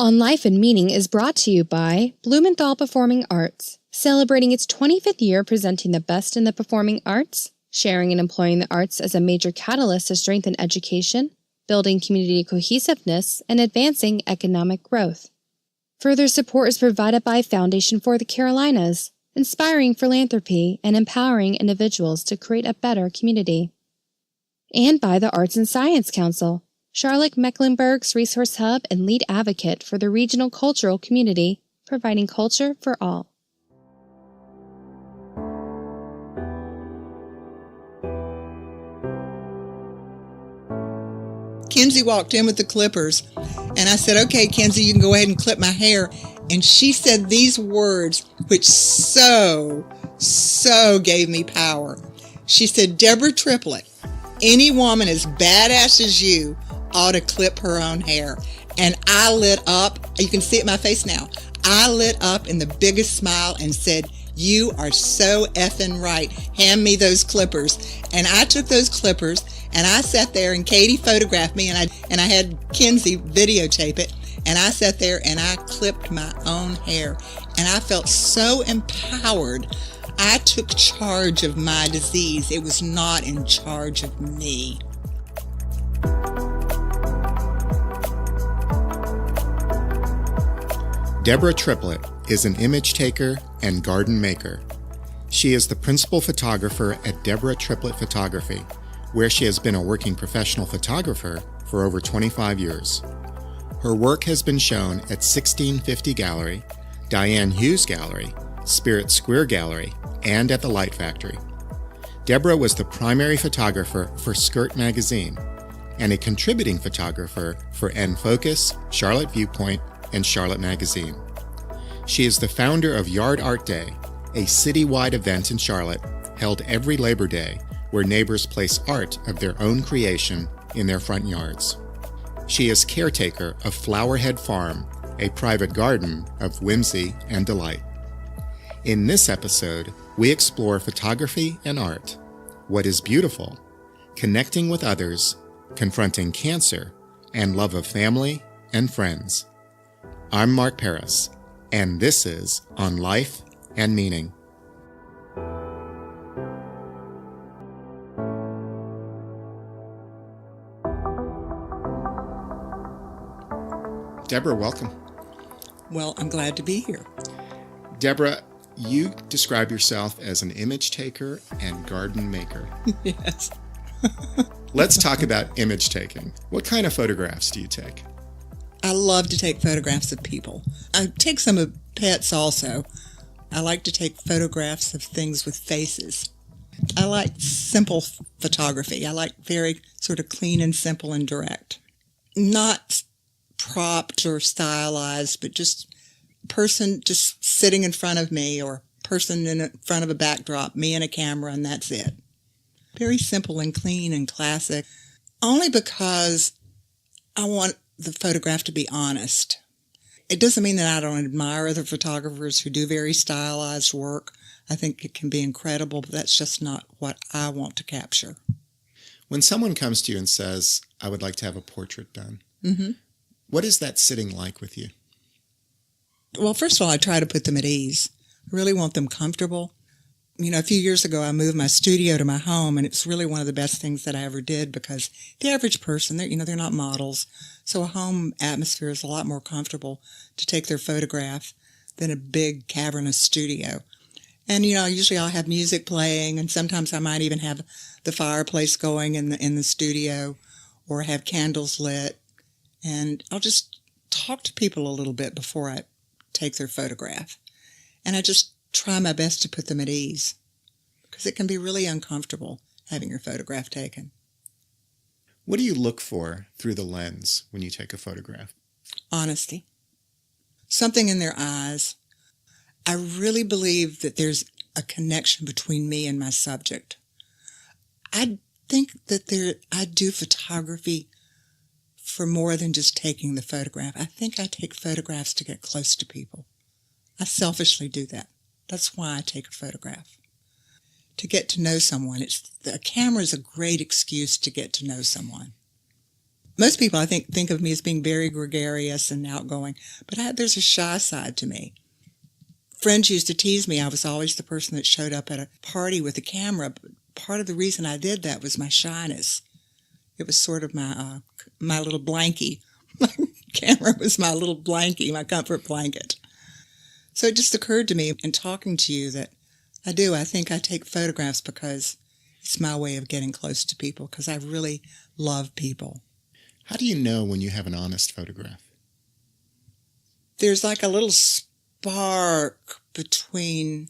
On Life and Meaning is brought to you by Blumenthal Performing Arts, celebrating its 25th year presenting the best in the performing arts, sharing and employing the arts as a major catalyst to strengthen education, building community cohesiveness, and advancing economic growth. Further support is provided by Foundation for the Carolinas, inspiring philanthropy and empowering individuals to create a better community. And by the Arts and Science Council, Charlotte-Mecklenburg's resource hub and lead advocate for the regional cultural community, providing culture for all. Kenzie walked in with the clippers, and I said, "Okay, Kenzie, you can go ahead and clip my hair." And she said these words, which so gave me power. She said, "Deborah Triplett, any woman as badass as you ought to clip her own hair." And I lit up. You can see it in my face now. I lit up in the biggest smile and said, "You are so effing right. Hand me those clippers." And I took those clippers and I sat there, and Katie photographed me, and I had Kenzie videotape it, and I sat there and I clipped my own hair, and I felt so empowered. I took charge of my disease. It was not in charge of me. Deborah Triplett is an image taker and garden maker. She is the principal photographer at Deborah Triplett Photography, where she has been a working professional photographer for over 25 years. Her work has been shown at 1650 Gallery, Diane Hughes Gallery, Spirit Square Gallery, and at the Light Factory. Deborah was the primary photographer for Skirt magazine and a contributing photographer for NFocus, Charlotte Viewpoint, and Charlotte Magazine. She is the founder of Yard Art Day, a citywide event in Charlotte held every Labor Day where neighbors place art of their own creation in their front yards. She is caretaker of Flowerhead Farm, a private garden of whimsy and delight. In this episode, we explore photography and art, what is beautiful, connecting with others, confronting cancer, and love of family and friends. I'm Mark Paris, and this is On Life and Meaning. Deborah, welcome. Well, I'm glad to be here. Deborah, you describe yourself as an image taker and garden maker. Yes. Let's talk about image taking. What kind of photographs do you take? I love to take photographs of people. I take some of pets also. I like to take photographs of things with faces. I like simple photography. I like very sort of clean and simple and direct. Not propped or stylized, but just person just sitting in front of me, or person in front of a backdrop, me and a camera, and that's it. Very simple and clean and classic, only because I want the photograph to be honest. It doesn't mean that I don't admire other photographers who do very stylized work. I think it can be incredible, but that's just not what I want to capture. When someone comes to you and says, "I would like to have a portrait done," what is that sitting like with you? Well, first of all, I try to put them at ease. I really want them comfortable. You know, a few years ago, I moved my studio to my home, and it's really one of the best things that I ever did, because the average person, they're not models. So a home atmosphere is a lot more comfortable to take their photograph than a big cavernous studio. And, usually I'll have music playing, and sometimes I might even have the fireplace going in the studio, or have candles lit. And I'll just talk to people a little bit before I take their photograph. And I just try my best to put them at ease, because it can be really uncomfortable having your photograph taken. What do you look for through the lens when you take a photograph? Honesty. Something in their eyes. I really believe that there's a connection between me and my subject. I think that I do photography for more than just taking the photograph. I think I take photographs to get close to people. I selfishly do that. That's why I take a photograph. To get to know someone. A camera is a great excuse to get to know someone. Most people, I think of me as being very gregarious and outgoing, but there's a shy side to me. Friends used to tease me. I was always the person that showed up at a party with a camera, but part of the reason I did that was my shyness. It was sort of my little blankie. My camera was my little blankie, my comfort blanket. So it just occurred to me in talking to you that I think I take photographs because it's my way of getting close to people, because I really love people. How do you know when you have an honest photograph? There's like a little spark between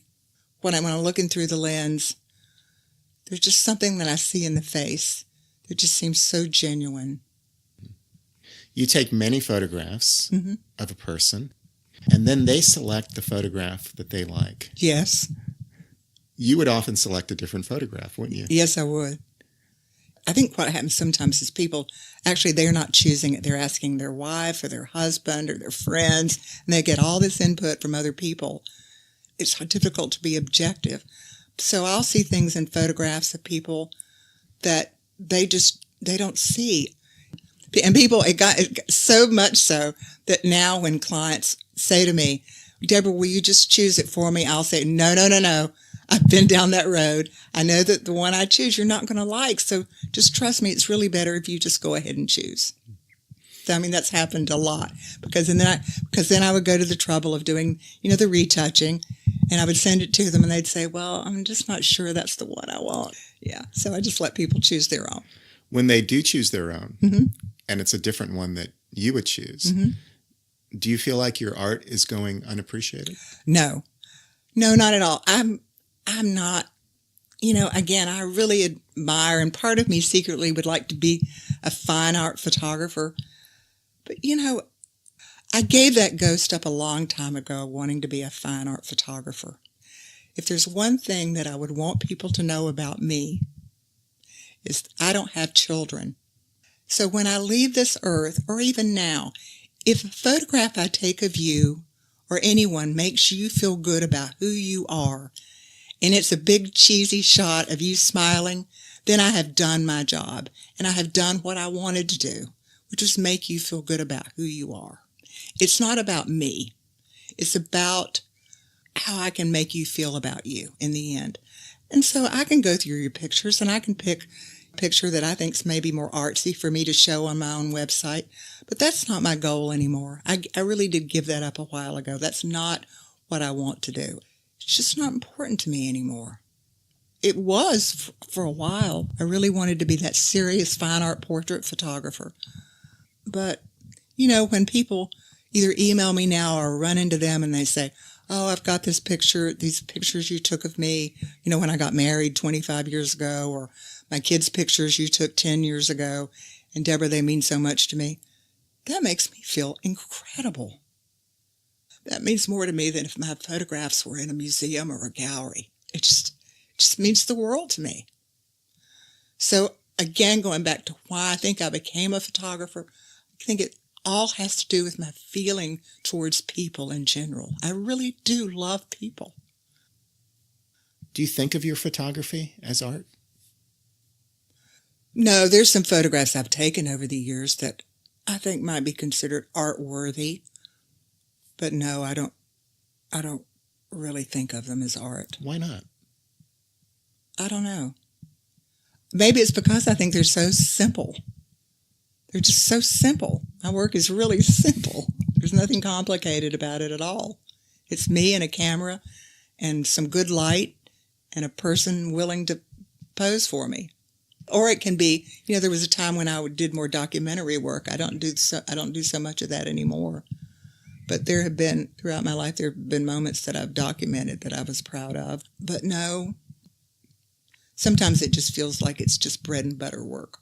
when I'm looking through the lens. There's just something that I see in the face that just seems so genuine. You take many photographs of a person, and then they select the photograph that they like. Yes. You would often select a different photograph, wouldn't you? Yes, I would. I think what happens sometimes is people, actually, they're not choosing it. They're asking their wife or their husband or their friends, and they get all this input from other people. It's difficult to be objective. So I'll see things in photographs of people that they don't see. And people, it got so much so that now when clients say to me, Deborah, will you just choose it for me? I'll say, no. I've been down that road. I know that the one I choose you're not going to like. So just trust me, it's really better if you just go ahead and choose. So, I mean, that's happened a lot because then I would go to the trouble of doing, the retouching, and I would send it to them and they'd say, well, I'm just not sure that's the one I want. Yeah. So I just let people choose their own. When they do choose their own, and it's a different one that you would choose, do you feel like your art is going unappreciated? No, not at all. I'm not, again, I really admire, and part of me secretly would like to be a fine art photographer. But, I gave that ghost up a long time ago, wanting to be a fine art photographer. If there's one thing that I would want people to know about me, is I don't have children. So when I leave this earth, or even now, if a photograph I take of you or anyone makes you feel good about who you are, and it's a big cheesy shot of you smiling, then I have done my job, and I have done what I wanted to do, which is make you feel good about who you are. It's not about me. It's about how I can make you feel about you in the end. And so I can go through your pictures, and I can pick a picture that I think is maybe more artsy for me to show on my own website, but that's not my goal anymore. I really did give that up a while ago. That's not what I want to do. It's just not important to me anymore. It was for a while. I really wanted to be that serious fine art portrait photographer. But, when people either email me now or run into them and they say, oh, I've got these pictures you took of me, when I got married 25 years ago, or my kids' pictures you took 10 years ago, and Deborah, they mean so much to me. That makes me feel incredible. That means more to me than if my photographs were in a museum or a gallery. It just means the world to me. So again, going back to why I think I became a photographer, I think it all has to do with my feeling towards people in general. I really do love people. Do you think of your photography as art? No, there's some photographs I've taken over the years that I think might be considered art-worthy. But no, I don't really think of them as art. Why not? I don't know. Maybe it's because I think they're so simple. They're just so simple. My work is really simple. There's nothing complicated about it at all. It's me and a camera and some good light and a person willing to pose for me. Or it can be, there was a time when I did more documentary work. I don't do so much of that anymore. But throughout my life, there have been moments that I've documented that I was proud of. But no, sometimes it just feels like it's just bread and butter work.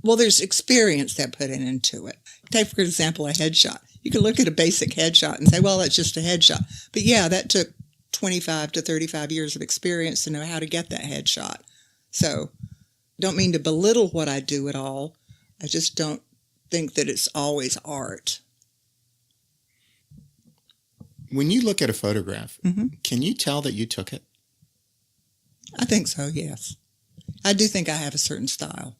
Well, there's experience that put into it. Take, for example, a headshot. You can look at a basic headshot and say, well, that's just a headshot. But yeah, that took 25 to 35 years of experience to know how to get that headshot. So don't mean to belittle what I do at all. I just don't think that it's always art. When you look at a photograph, can you tell that you took it? I think so, yes. I do think I have a certain style.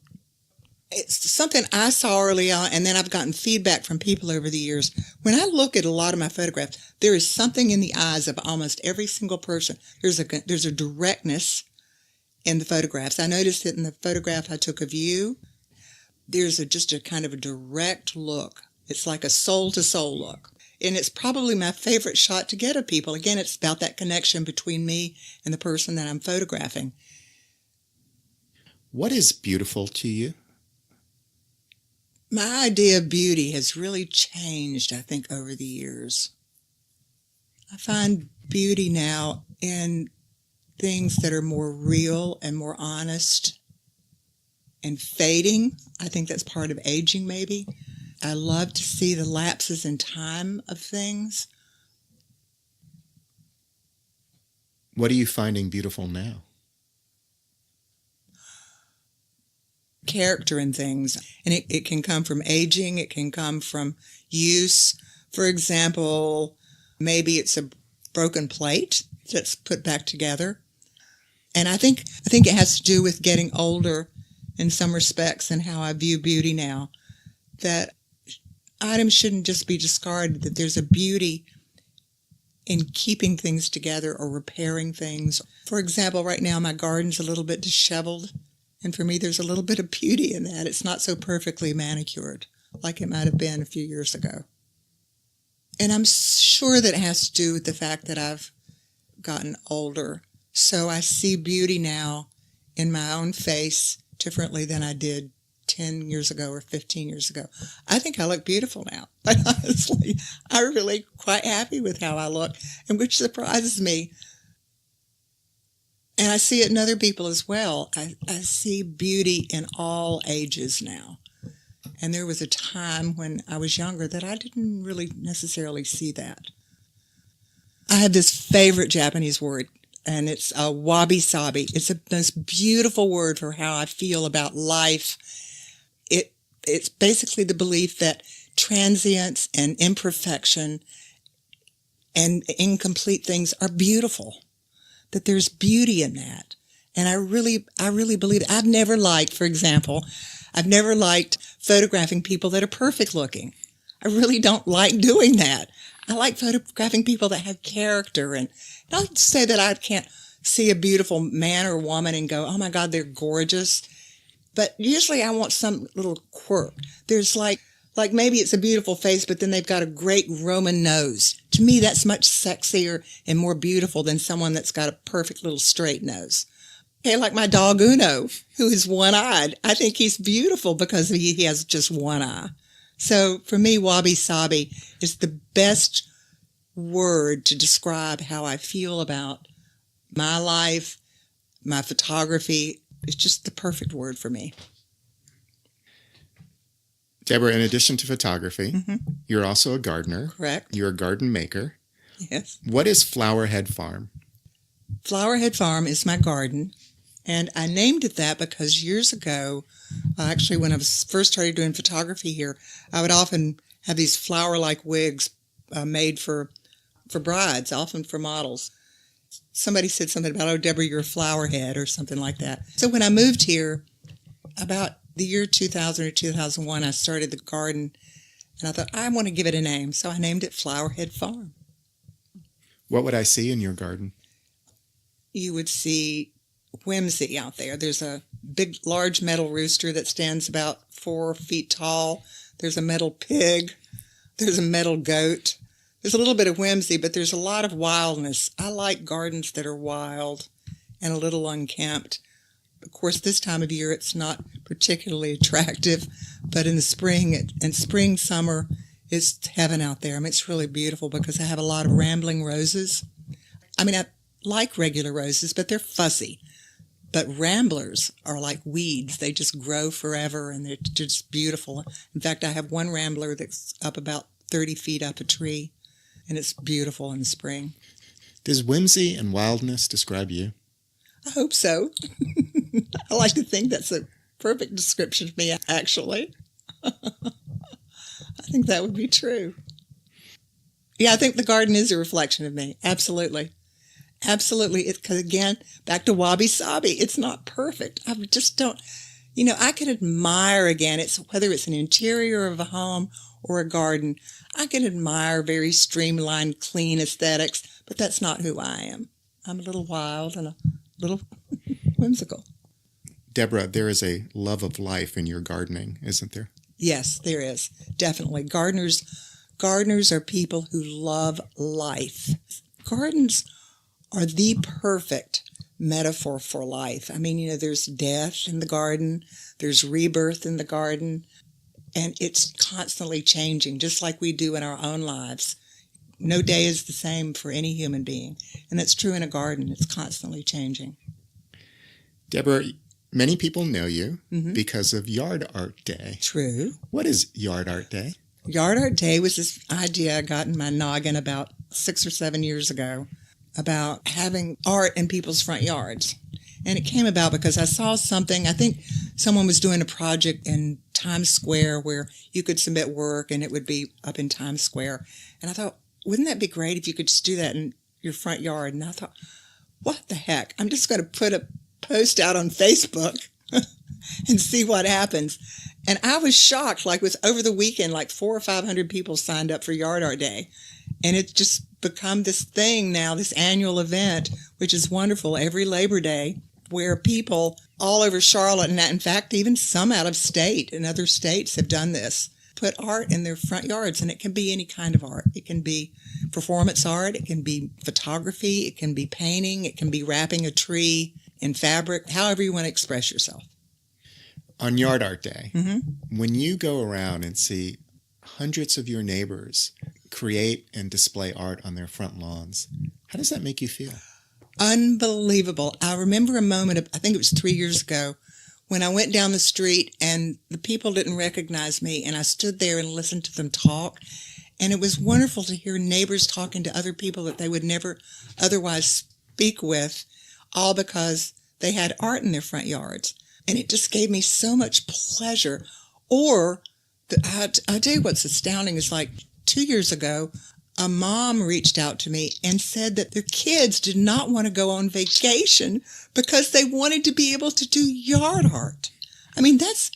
it's something I saw early on, and then I've gotten feedback from people over the years. When I look at a lot of my photographs, there is something in the eyes of almost every single person. There's a directness in the photographs. I noticed it in the photograph I took of you. There's just a kind of a direct look. It's like a soul-to-soul look. And it's probably my favorite shot to get of people. Again, it's about that connection between me and the person that I'm photographing. What is beautiful to you? My idea of beauty has really changed, I think, over the years. I find beauty now in things that are more real and more honest and fading. I think that's part of aging, maybe. I love to see the lapses in time of things. What are you finding beautiful now? Character in things. And it can come from aging. It can come from use. For example, maybe it's a broken plate that's put back together. And I think it has to do with getting older in some respects and how I view beauty now. That items shouldn't just be discarded, that there's a beauty in keeping things together or repairing things. For example, right now my garden's a little bit disheveled, and for me there's a little bit of beauty in that. It's not so perfectly manicured like it might have been a few years ago. And I'm sure that it has to do with the fact that I've gotten older. So I see beauty now in my own face differently than I did 10 years ago or 15 years ago. I think I look beautiful now. But honestly, I'm really quite happy with how I look, and which surprises me. And I see it in other people as well. I see beauty in all ages now. And there was a time when I was younger that I didn't really necessarily see that. I have this favorite Japanese word, and it's wabi-sabi. It's the most beautiful word for how I feel about life. It's basically the belief that transience and imperfection and incomplete things are beautiful, that there's beauty in that. And I really believe it. I've never liked photographing people that are perfect looking. I really don't like doing that. I like photographing people that have character, and not to say that I can't see a beautiful man or woman and go, oh my God, they're gorgeous. But usually I want some little quirk. There's like maybe it's a beautiful face, but then they've got a great Roman nose. To me, that's much sexier and more beautiful than someone that's got a perfect little straight nose. Okay, like my dog Uno, who is one-eyed. I think he's beautiful because he has just one eye. So for me, wabi-sabi is the best word to describe how I feel about my life, my photography. It's just the perfect word for me. Deborah, in addition to photography, you're also a gardener. Correct. You're a garden maker. Yes. What is Flowerhead Farm? Flowerhead Farm is my garden, and I named it that because years ago, actually when I first started doing photography here, I would often have these flower-like wigs made for brides, often for models. Somebody said something about, oh, Deborah, you're a flowerhead or something like that. So when I moved here, about the year 2000 or 2001, I started the garden, and I thought, I want to give it a name. So I named it Flowerhead Farm. What would I see in your garden? You would see whimsy out there. There's a big, large metal rooster that stands about 4 feet tall. There's a metal pig. There's a metal goat. There's a little bit of whimsy, but there's a lot of wildness. I like gardens that are wild and a little unkempt. Of course, this time of year, it's not particularly attractive, but in the spring and spring, summer, it's heaven out there. I mean, it's really beautiful because I have a lot of rambling roses. I mean, I like regular roses, but they're fussy. But ramblers are like weeds. They just grow forever, and they're just beautiful. In fact, I have one rambler that's up about 30 feet up a tree, and it's beautiful in the spring. Does whimsy and wildness describe you? I hope so. I like to think that's a perfect description of me, actually. I think that would be true. Yeah, I think the garden is a reflection of me. Absolutely. Absolutely. Because again, back to wabi-sabi, it's not perfect. I just don't, I could admire, again, whether it's an interior of a home or a garden, I can admire very streamlined, clean aesthetics, but that's not who I am. I'm a little wild and a little whimsical. Deborah, there is a love of life in your gardening, isn't there? Yes, there is. Definitely. Gardeners are people who love life. Gardens are the perfect metaphor for life. I mean, there's death in the garden, there's rebirth in the garden, and it's constantly changing, just like we do in our own lives. No day is the same for any human being, and that's true in a garden. It's constantly changing. Deborah, many people know you because of Yard Art Day. True. What is Yard Art Day? Yard Art Day was this idea I got in my noggin about 6 or 7 years ago about having art in people's front yards. And it came about because I saw something. I think someone was doing a project in Times Square where you could submit work and it would be up in Times Square. And I thought, wouldn't that be great if you could just do that in your front yard? And I thought, what the heck? I'm just going to put a post out on Facebook and see what happens. And I was shocked, over the weekend, 400 or 500 people signed up for Yard Art Day. And it's just become this thing now, this annual event, which is wonderful, every Labor Day, where people all over Charlotte, and in fact, even some out of state and other states have done this, put art in their front yards. And it can be any kind of art. It can be performance art. It can be photography. It can be painting. It can be wrapping a tree in fabric, however you want to express yourself. On Yard Art Day, when you go around and see hundreds of your neighbors create and display art on their front lawns, how does that make you feel? Unbelievable. I remember a moment, I think it was 3 years ago, when I went down the street and the people didn't recognize me, and I stood there and listened to them talk. And it was wonderful to hear neighbors talking to other people that they would never otherwise speak with, all because they had art in their front yards. And it just gave me so much pleasure. Or, I'll tell you what's astounding is 2 years ago, a mom reached out to me and said that their kids did not want to go on vacation because they wanted to be able to do yard art. I mean, that's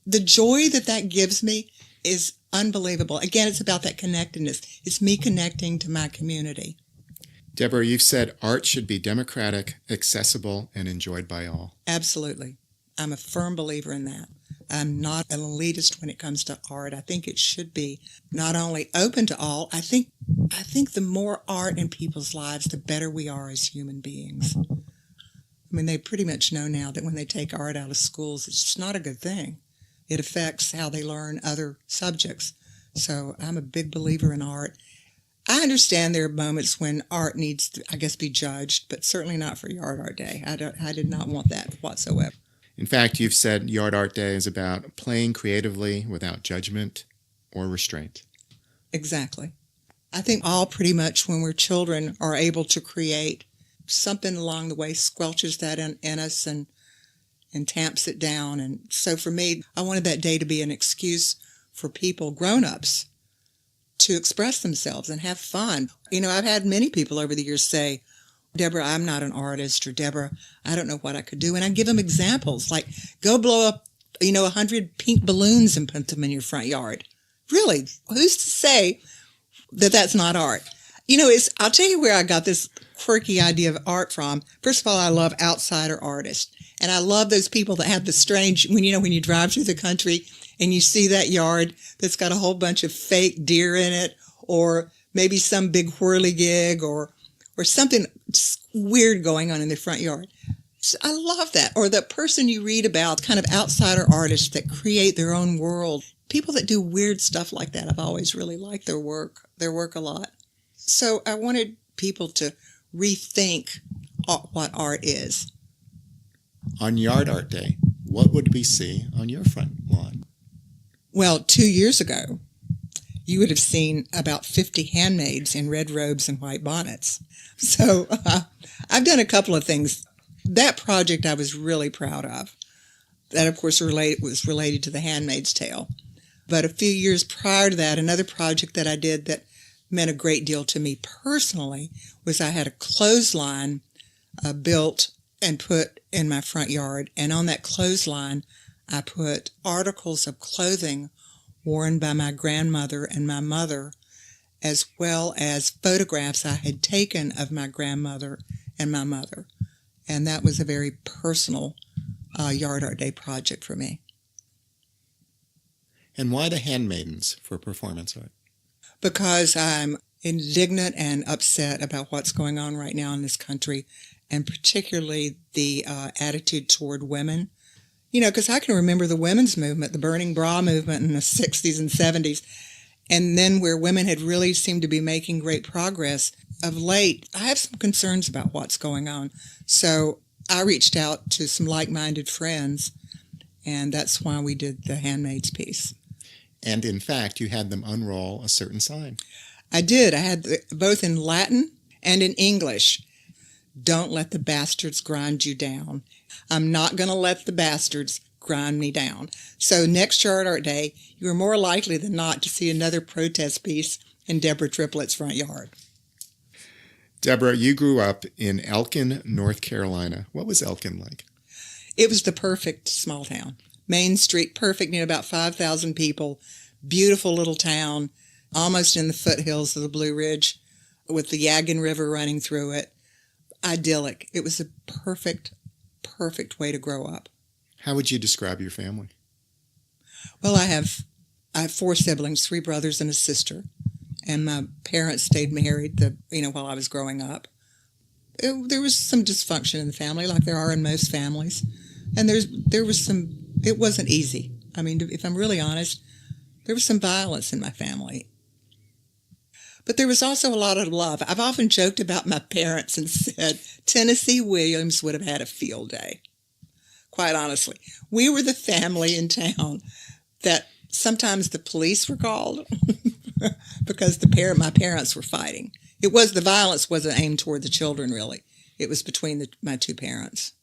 the joy that gives me is unbelievable. Again, it's about that connectedness. It's me connecting to my community. Deborah, you've said art should be democratic, accessible, and enjoyed by all. Absolutely. I'm a firm believer in that. I'm not an elitist when it comes to art. I think it should be not only open to all, I think the more art in people's lives, the better we are as human beings. I mean, they pretty much know now that when they take art out of schools, it's just not a good thing. It affects how they learn other subjects. So I'm a big believer in art. I understand there are moments when art needs to, I guess, be judged, but certainly not for Yard Art Day. I did not want that whatsoever. In fact, you've said Yard Art Day is about playing creatively without judgment or restraint. Exactly. I think all pretty much when we're children are able to create, something along the way squelches that in us and tamps it down. And so for me, I wanted that day to be an excuse for people, grown-ups, to express themselves and have fun. I've had many people over the years say, Deborah, I'm not an artist, or Deborah, I don't know what I could do. And I give them examples, like go blow up, 100 pink balloons and put them in your front yard. Really, who's to say that that's not art? I'll tell you where I got this quirky idea of art from. First of all, I love outsider artists. And I love those people that have the strange, when you drive through the country and you see that yard that's got a whole bunch of fake deer in it, or maybe some big whirligig or something weird going on in their front yard. So I love that. Or the person you read about, kind of outsider artists that create their own world. People that do weird stuff like that, I've always really liked their work a lot. So I wanted people to rethink what art is. On Yard Art Day, what would we see on your front lawn? Well, 2 years ago, you would have seen about 50 handmaids in red robes and white bonnets. So I've done a couple of things. That project I was really proud of. That, of course, was related to The Handmaid's Tale. But a few years prior to that, another project that I did that meant a great deal to me personally was I had a clothesline built and put in my front yard. And on that clothesline, I put articles of clothing worn by my grandmother and my mother, as well as photographs I had taken of my grandmother and my mother. And that was a very personal Yard Art Day project for me. And why the handmaidens for performance art? Because I'm indignant and upset about what's going on right now in this country, and particularly the attitude toward women. You know, because I can remember the women's movement, the burning bra movement in the 60s and 70s, and then where women had really seemed to be making great progress. Of late, I have some concerns about what's going on. So I reached out to some like-minded friends, and that's why we did the Handmaid's piece. And in fact, you had them unroll a certain sign. I did. I had both in Latin and in English. Don't let the bastards grind you down. I'm not going to let the bastards grind me down. So next Yard Art Day, you are more likely than not to see another protest piece in Deborah Triplett's front yard. Deborah, you grew up in Elkin, North Carolina. What was Elkin like? It was the perfect small town. Main Street, perfect, about 5,000 people. Beautiful little town, almost in the foothills of the Blue Ridge, with the Yadkin River running through it. Idyllic. It was a perfect way to grow up. How would you describe your family? Well, I have 4 siblings, 3 brothers and a sister. And my parents stayed married, while I was growing up. There was some dysfunction in the family, like there are in most families. And there was some, it wasn't easy. I mean, if I'm really honest, there was some violence in my family. But there was also a lot of love. I've often joked about my parents and said, Tennessee Williams would have had a field day. Quite honestly. We were the family in town that sometimes the police were called because my parents were fighting. The violence wasn't aimed toward the children, really. It was between my 2 parents.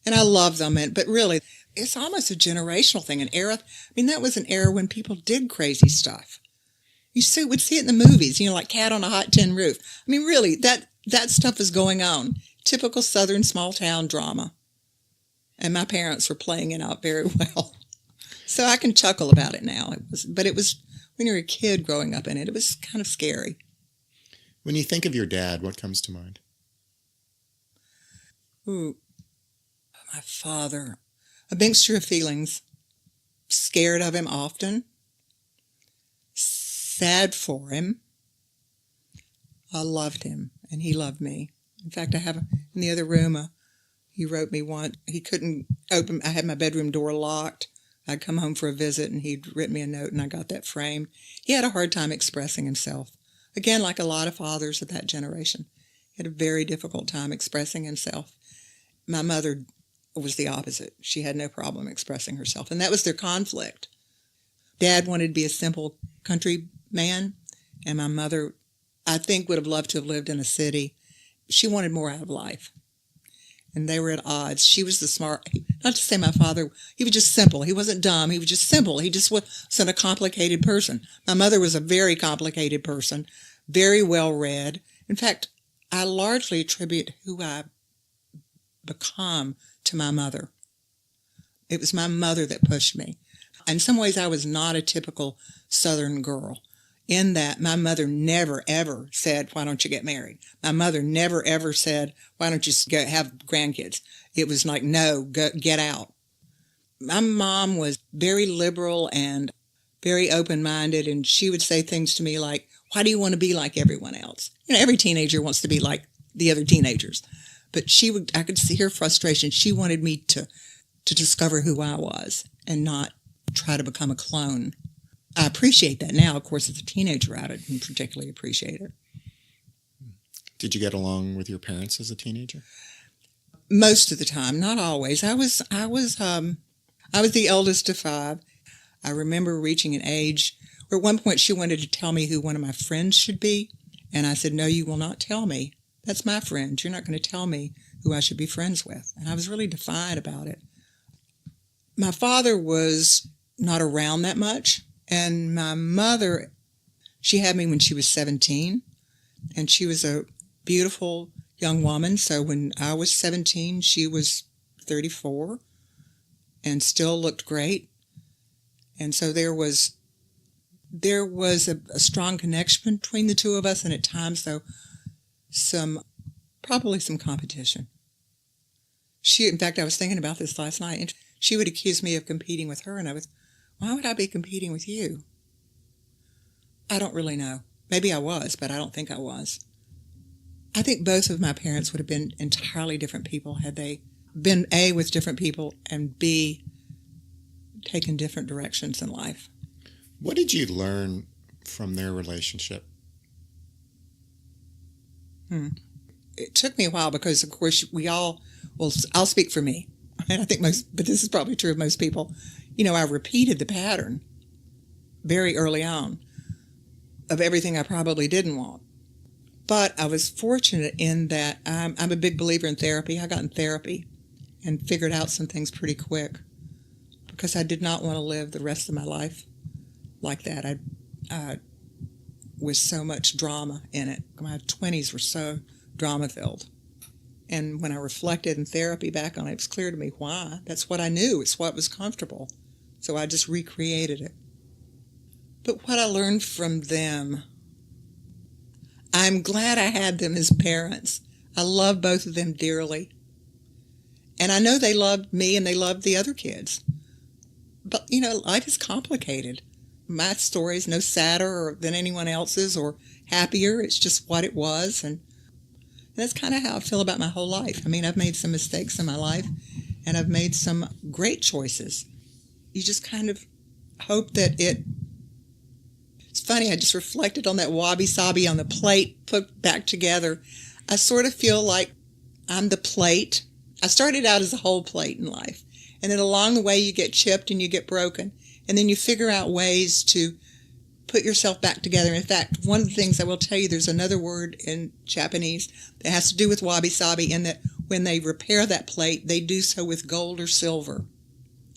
And I love them, but really, it's almost a generational thing, an era. That was an era when people did crazy stuff. You would see it in the movies, like Cat on a Hot Tin Roof. Really, that stuff is going on. Typical Southern small town drama. And my parents were playing it out very well. So I can chuckle about it now. But it was, when you're a kid growing up in it, it was kind of scary. When you think of your dad, what comes to mind? Ooh, my father. A mixture of feelings. Scared of him often. Sad for him. I loved him, and he loved me. In fact, I have in the other room, he wrote me once. He couldn't open, I had my bedroom door locked. I'd come home for a visit, and he'd written me a note, and I got that framed. He had a hard time expressing himself. Again, like a lot of fathers of that generation. He had a very difficult time expressing himself. My mother was the opposite. She had no problem expressing herself, and that was their conflict. Dad wanted to be a simple country man, and my mother, I think, would have loved to have lived in a city. She wanted more out of life, and they were at odds. She was the smart, not to say my father, he was just simple. He wasn't dumb. He was just simple. He just wasn't a complicated person. My mother was a very complicated person, very well-read. In fact, I largely attribute who I become to my mother. It was my mother that pushed me. In some ways, I was not a typical Southern girl, in that my mother never, ever said, why don't you get married? My mother never, ever said, why don't you have grandkids? It was like, no, get out. My mom was very liberal and very open-minded, and she would say things to me like, why do you want to be like everyone else? Every teenager wants to be like the other teenagers. But I could see her frustration. She wanted me to discover who I was and not try to become a clone. I appreciate that now. Of course, as a teenager, I didn't particularly appreciate it. Did you get along with your parents as a teenager? Most of the time, not always. I was the eldest of 5. I remember reaching an age where at one point she wanted to tell me who one of my friends should be, and I said, no, you will not tell me. That's my friend. You're not going to tell me who I should be friends with. And I was really defiant about it. My father was not around that much. And my mother, she had me when she was 17. And she was a beautiful young woman. So when I was 17, she was 34. and still looked great. And so there was a strong connection between the two of us, and at times, though, probably some competition. In fact, I was thinking about this last night, and she would accuse me of competing with her, and why would I be competing with you? I don't really know. Maybe I was, but I don't think I was. I think both of my parents would have been entirely different people had they been A, with different people, and B, taken different directions in life. What did you learn from their relationship? It took me a while because, of course, I'll speak for me, and I think but this is probably true of most people. I repeated the pattern very early on of everything I probably didn't want. But I was fortunate in that I'm a big believer in therapy. I got in therapy and figured out some things pretty quick because I did not want to live the rest of my life like that. I with so much drama in it. My 20s were so drama-filled. And when I reflected in therapy back on it, it was clear to me why. That's what I knew. It's what was comfortable. So I just recreated it. But what I learned from them, I'm glad I had them as parents. I love both of them dearly. And I know they loved me and they loved the other kids. But, life is complicated. My story is no sadder than anyone else's or happier. It's just what it was. And that's kind of how I feel about my whole life. I mean, I've made some mistakes in my life, and I've made some great choices. You just kind of hope that It's funny, I just reflected on that wabi-sabi on the plate, put back together. I sort of feel like I'm the plate. I started out as a whole plate in life, and then along the way you get chipped and you get broken, and then you figure out ways to put yourself back together. In fact, one of the things I will tell you, there's another word in Japanese that has to do with wabi-sabi, in that when they repair that plate, they do so with gold or silver.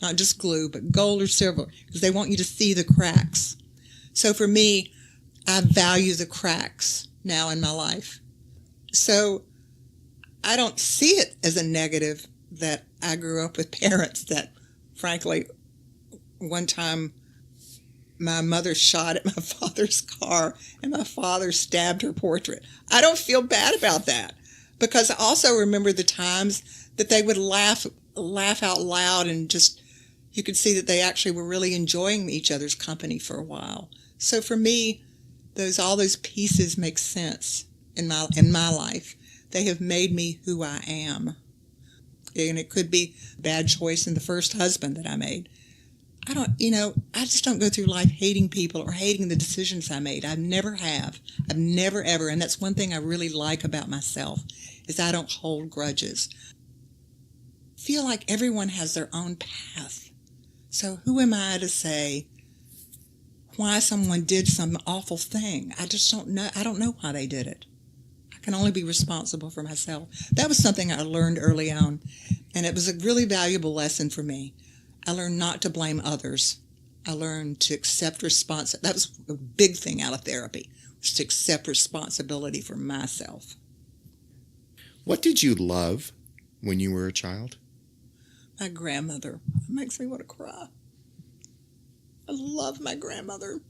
Not just glue, but gold or silver, because they want you to see the cracks. So for me, I value the cracks now in my life. So I don't see it as a negative that I grew up with parents that, frankly, one time my mother shot at my father's car and my father stabbed her portrait. I don't feel bad about that, because I also remember the times that they would laugh out loud, and just, you could see that they actually were really enjoying each other's company for a while. So for me, all those pieces make sense in my life. They have made me who I am. And it could be a bad choice in the first husband that I made. I just don't go through life hating people or hating the decisions I made. I never have. I've never, ever. And that's one thing I really like about myself, is I don't hold grudges. I feel like everyone has their own path. So who am I to say why someone did some awful thing? I just don't know. I don't know why they did it. I can only be responsible for myself. That was something I learned early on, and it was a really valuable lesson for me. I learned not to blame others. I learned to accept responsibility. That was a big thing out of therapy, was to accept responsibility for myself. What did you love when you were a child? My grandmother. It makes me want to cry. I love my grandmother.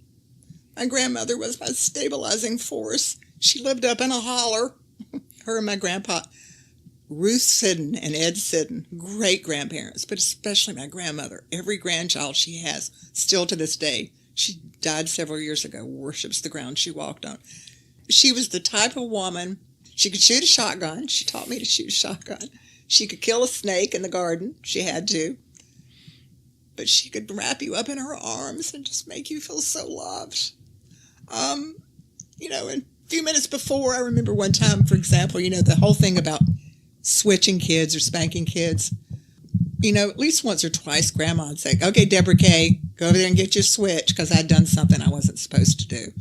My grandmother was my stabilizing force. She lived up in a holler. Her and my grandpa, Ruth Siddon and Ed Siddon, great grandparents, but especially my grandmother. Every grandchild she has, still to this day, she died several years ago, worships the ground she walked on. She was the type of woman, she could shoot a shotgun. She taught me to shoot a shotgun. She could kill a snake in the garden. She had to. But she could wrap you up in her arms and just make you feel so loved. And a few minutes before, I remember one time, for example, the whole thing about switching kids or spanking kids. At least once or twice, Grandma would say, "Okay, Deborah K., go over there and get your switch," because I'd done something I wasn't supposed to do.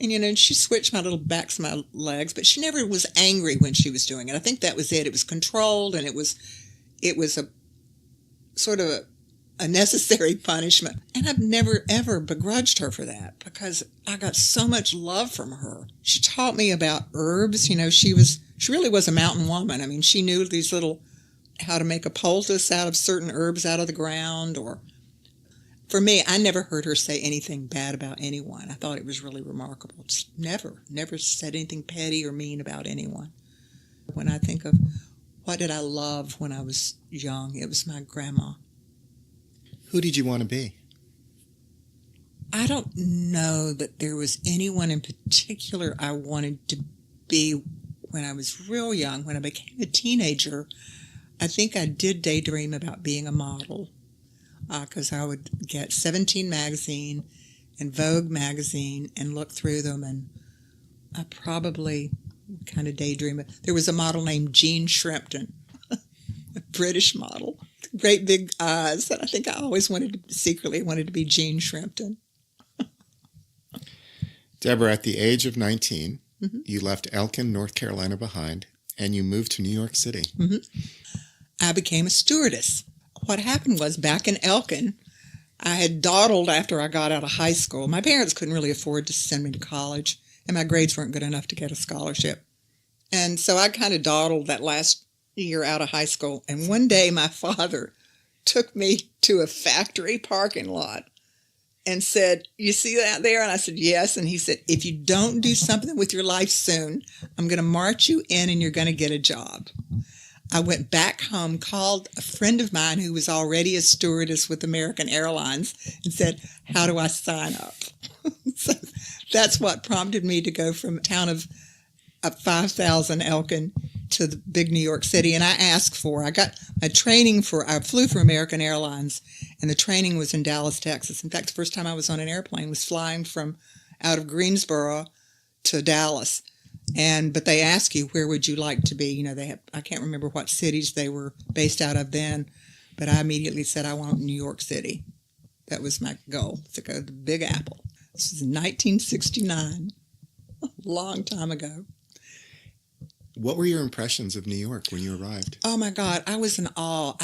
And, she switched my little backs of my legs, but she never was angry when she was doing it. I think that was it. It was controlled, and it was a sort of a necessary punishment. And I've never, ever begrudged her for that, because I got so much love from her. She taught me about herbs. She really was a mountain woman. I mean, she knew these little how to make a poultice out of certain herbs out of the ground. Or for me, I never heard her say anything bad about anyone. I thought it was really remarkable. Just never said anything petty or mean about anyone. When I think of what did I love when I was young, it was my grandma. Who did you want to be? I don't know that there was anyone in particular I wanted to be when I was real young. When I became a teenager, I think I did daydream about being a model, because I would get 17 magazine and Vogue magazine and look through them, and I probably kind of daydream. There was a model named Jean Shrimpton, a British model, great big eyes, and I think I always secretly wanted to be Jean Shrimpton. Deborah, at the age of 19, you left Elkin, North Carolina behind, and you moved to New York City. I became a stewardess. What happened was, back in Elkin, I had dawdled after I got out of high school. My parents couldn't really afford to send me to college, and my grades weren't good enough to get a scholarship. And so I kind of dawdled that last year out of high school. And one day my father took me to a factory parking lot and said, "You see that there?" And I said, "Yes." And he said, "If you don't do something with your life soon, I'm going to march you in and you're going to get a job." I went back home, called a friend of mine who was already a stewardess with American Airlines, and said, "How do I sign up?" So that's what prompted me to go from a town of 5,000 Elkin to the big New York City. And I got my training I flew for American Airlines, and the training was in Dallas, Texas. In fact, the first time I was on an airplane was flying from out of Greensboro to Dallas. But they ask you, where would you like to be? I can't remember what cities they were based out of then, but I immediately said, I want New York City. That was my goal, to go to the Big Apple. This was in 1969, a long time ago. What were your impressions of New York when you arrived? Oh, my God. I was in awe.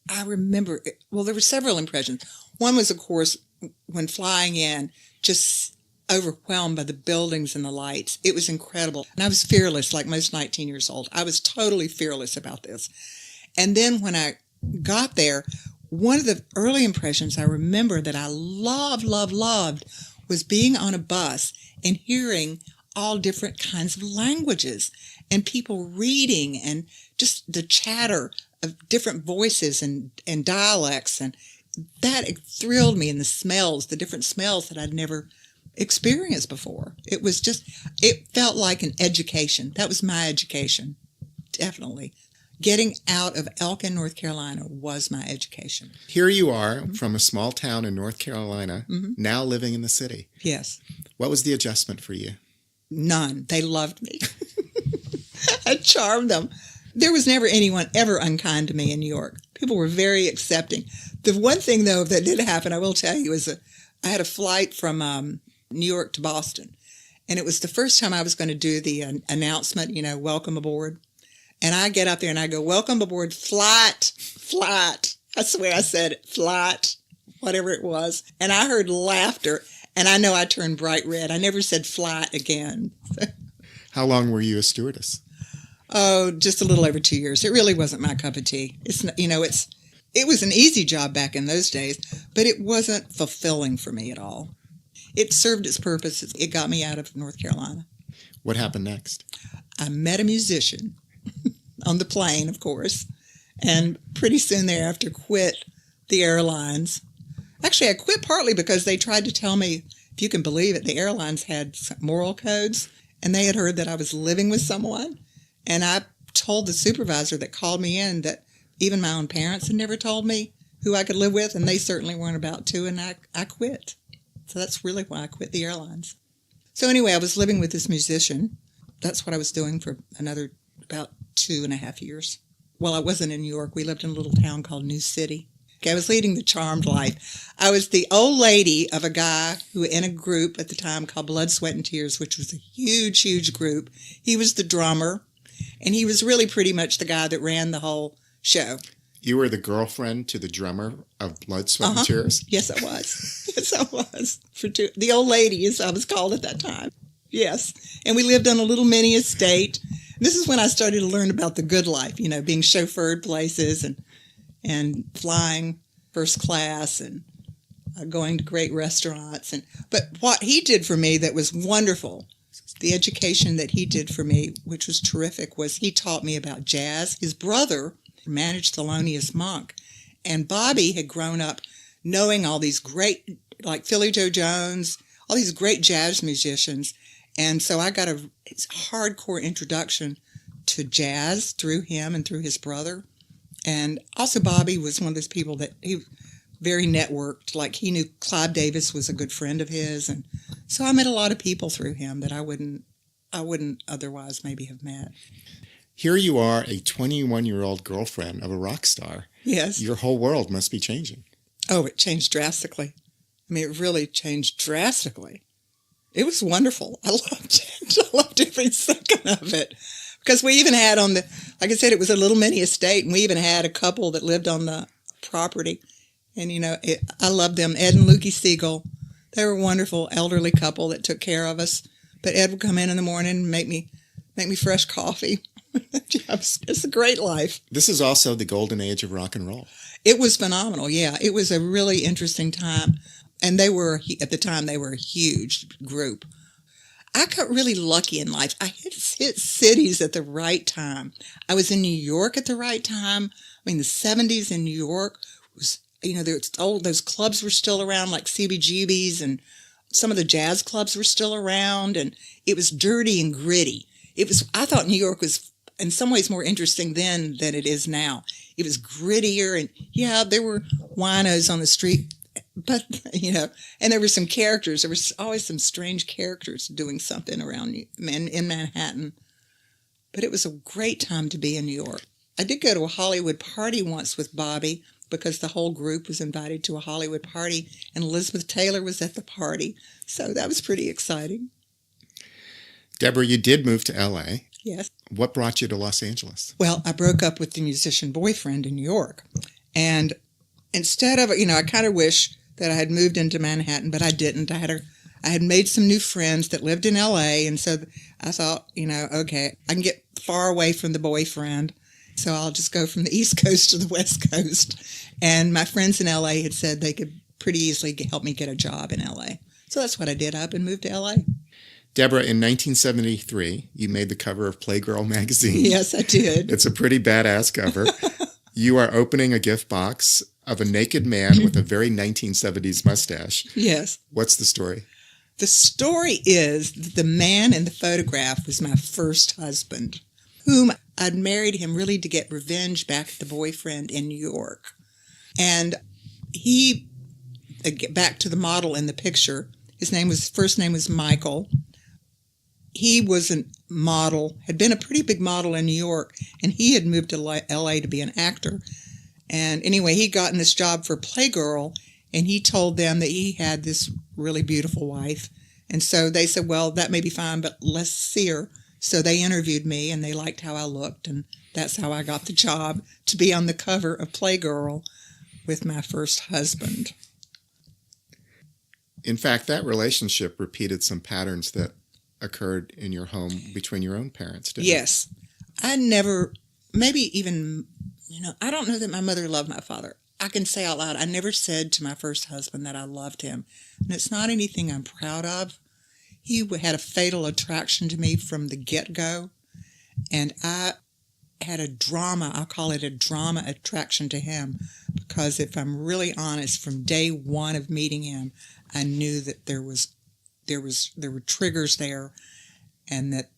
I remember, there were several impressions. One was, of course, when flying in, just overwhelmed by the buildings and the lights. It was incredible. And I was fearless, like most 19 years old. I was totally fearless about this. And then when I got there, one of the early impressions I remember that I loved was being on a bus and hearing all different kinds of languages and people reading, and just the chatter of different voices and dialects. And that thrilled me. And the different smells that I'd never experienced before. It felt like an education. That was my education. Definitely. Getting out of Elkin, North Carolina was my education. Here you are from a small town in North Carolina, now living in the city. Yes. What was the adjustment for you? None. They loved me. I charmed them. There was never anyone ever unkind to me in New York. People were very accepting. The one thing, though, that did happen, I will tell you, is I had a flight from New York to Boston, and it was the first time I was going to do the announcement, welcome aboard. And I get up there and I go, "Welcome aboard, flight. I swear I said it, flight, whatever it was. And I heard laughter, and I know I turned bright red. I never said flight again. How long were you a stewardess? Oh, just a little over 2 years. It really wasn't my cup of tea. It was an easy job back in those days, but it wasn't fulfilling for me at all. It served its purpose. It got me out of North Carolina. What happened next? I met a musician on the plane, of course, and pretty soon thereafter quit the airlines. Actually, I quit partly because they tried to tell me, if you can believe it, the airlines had moral codes, and they had heard that I was living with someone. And I told the supervisor that called me in that even my own parents had never told me who I could live with, and they certainly weren't about to, and I quit. So that's really why I quit the airlines. So anyway, I was living with this musician. That's what I was doing for another about 2.5 years. Well, I wasn't in New York. We lived in a little town called New City. I was leading the charmed life. I was the old lady of a guy who, in a group at the time called Blood, Sweat, and Tears, which was a huge, huge group. He was the drummer, and he was really pretty much the guy that ran the whole show. You were the girlfriend to the drummer of Blood, Sweat, and Tears? Yes, I was. Yes, I was. The old lady, as I was called at that time. Yes. And we lived on a little mini estate. This is when I started to learn about the good life, being chauffeured places and flying first class and going to great restaurants. But what he did for me that was wonderful, the education that he did for me, which was terrific, was he taught me about jazz. His brother managed Thelonious Monk, and Bobby had grown up knowing all these great, like Philly Joe Jones, all these great jazz musicians. And so I got a hardcore introduction to jazz through him and through his brother. And also Bobby was one of those people that he very networked. Like he knew Clive Davis was a good friend of his. And so I met a lot of people through him that I wouldn't otherwise maybe have met. Here you are, a 21-year-old girlfriend of a rock star. Yes. Your whole world must be changing. Oh, it changed drastically. I mean, it really changed drastically. It was wonderful. I loved it. I loved every second of it. Because we even had like I said, it was a little mini estate, and we even had a couple that lived on the property. And, I loved them, Ed and Lukey Siegel. They were a wonderful elderly couple that took care of us. But Ed would come in the morning and make me fresh coffee. It's a great life. This is also the golden age of rock and roll. It was phenomenal, yeah. It was a really interesting time. And at the time, they were a huge group. I got really lucky in life. I hit cities at the right time. I was in New York at the right time. I mean, the 70s in New York was, those clubs were still around, like CBGB's, and some of the jazz clubs were still around, and it was dirty and gritty. I thought New York was in some ways more interesting then than it is now. It was grittier, and yeah, there were winos on the street. But, and there were some characters. There was always some strange characters doing something around in Manhattan. But it was a great time to be in New York. I did go to a Hollywood party once with Bobby because the whole group was invited to a Hollywood party, and Elizabeth Taylor was at the party. So that was pretty exciting. Deborah, you did move to L.A. Yes. What brought you to Los Angeles? Well, I broke up with the musician boyfriend in New York. And instead of, I kind of wish that I had moved into Manhattan, but I didn't. I had made some new friends that lived in L.A., and so I thought, okay, I can get far away from the boyfriend, so I'll just go from the East Coast to the West Coast. And my friends in L.A. had said they could pretty easily help me get a job in L.A. So that's what I did. Up and moved to L.A. Deborah, in 1973, you made the cover of Playgirl magazine. Yes, I did. It's a pretty badass cover. You are opening a gift box of a naked man with a very 1970s mustache. Yes. What's the story? The story is that the man in the photograph was my first husband, whom I'd married him really to get revenge back at the boyfriend in New York. And he, back to the model in the picture, his first name was Michael. He was a model, had been a pretty big model in New York, and he had moved to L.A. to be an actor. And anyway, he'd gotten this job for Playgirl, and he told them that he had this really beautiful wife. And so they said, well, that may be fine, but let's see her. So they interviewed me, and they liked how I looked, and that's how I got the job to be on the cover of Playgirl with my first husband. In fact, that relationship repeated some patterns that occurred in your home between your own parents, didn't it? Yes. I never, maybe even, I don't know that my mother loved my father. I can say out loud, I never said to my first husband that I loved him. And it's not anything I'm proud of. He had a fatal attraction to me from the get-go. And I had I'll call it a drama attraction to him. Because if I'm really honest, from day one of meeting him, I knew that there were triggers there, and that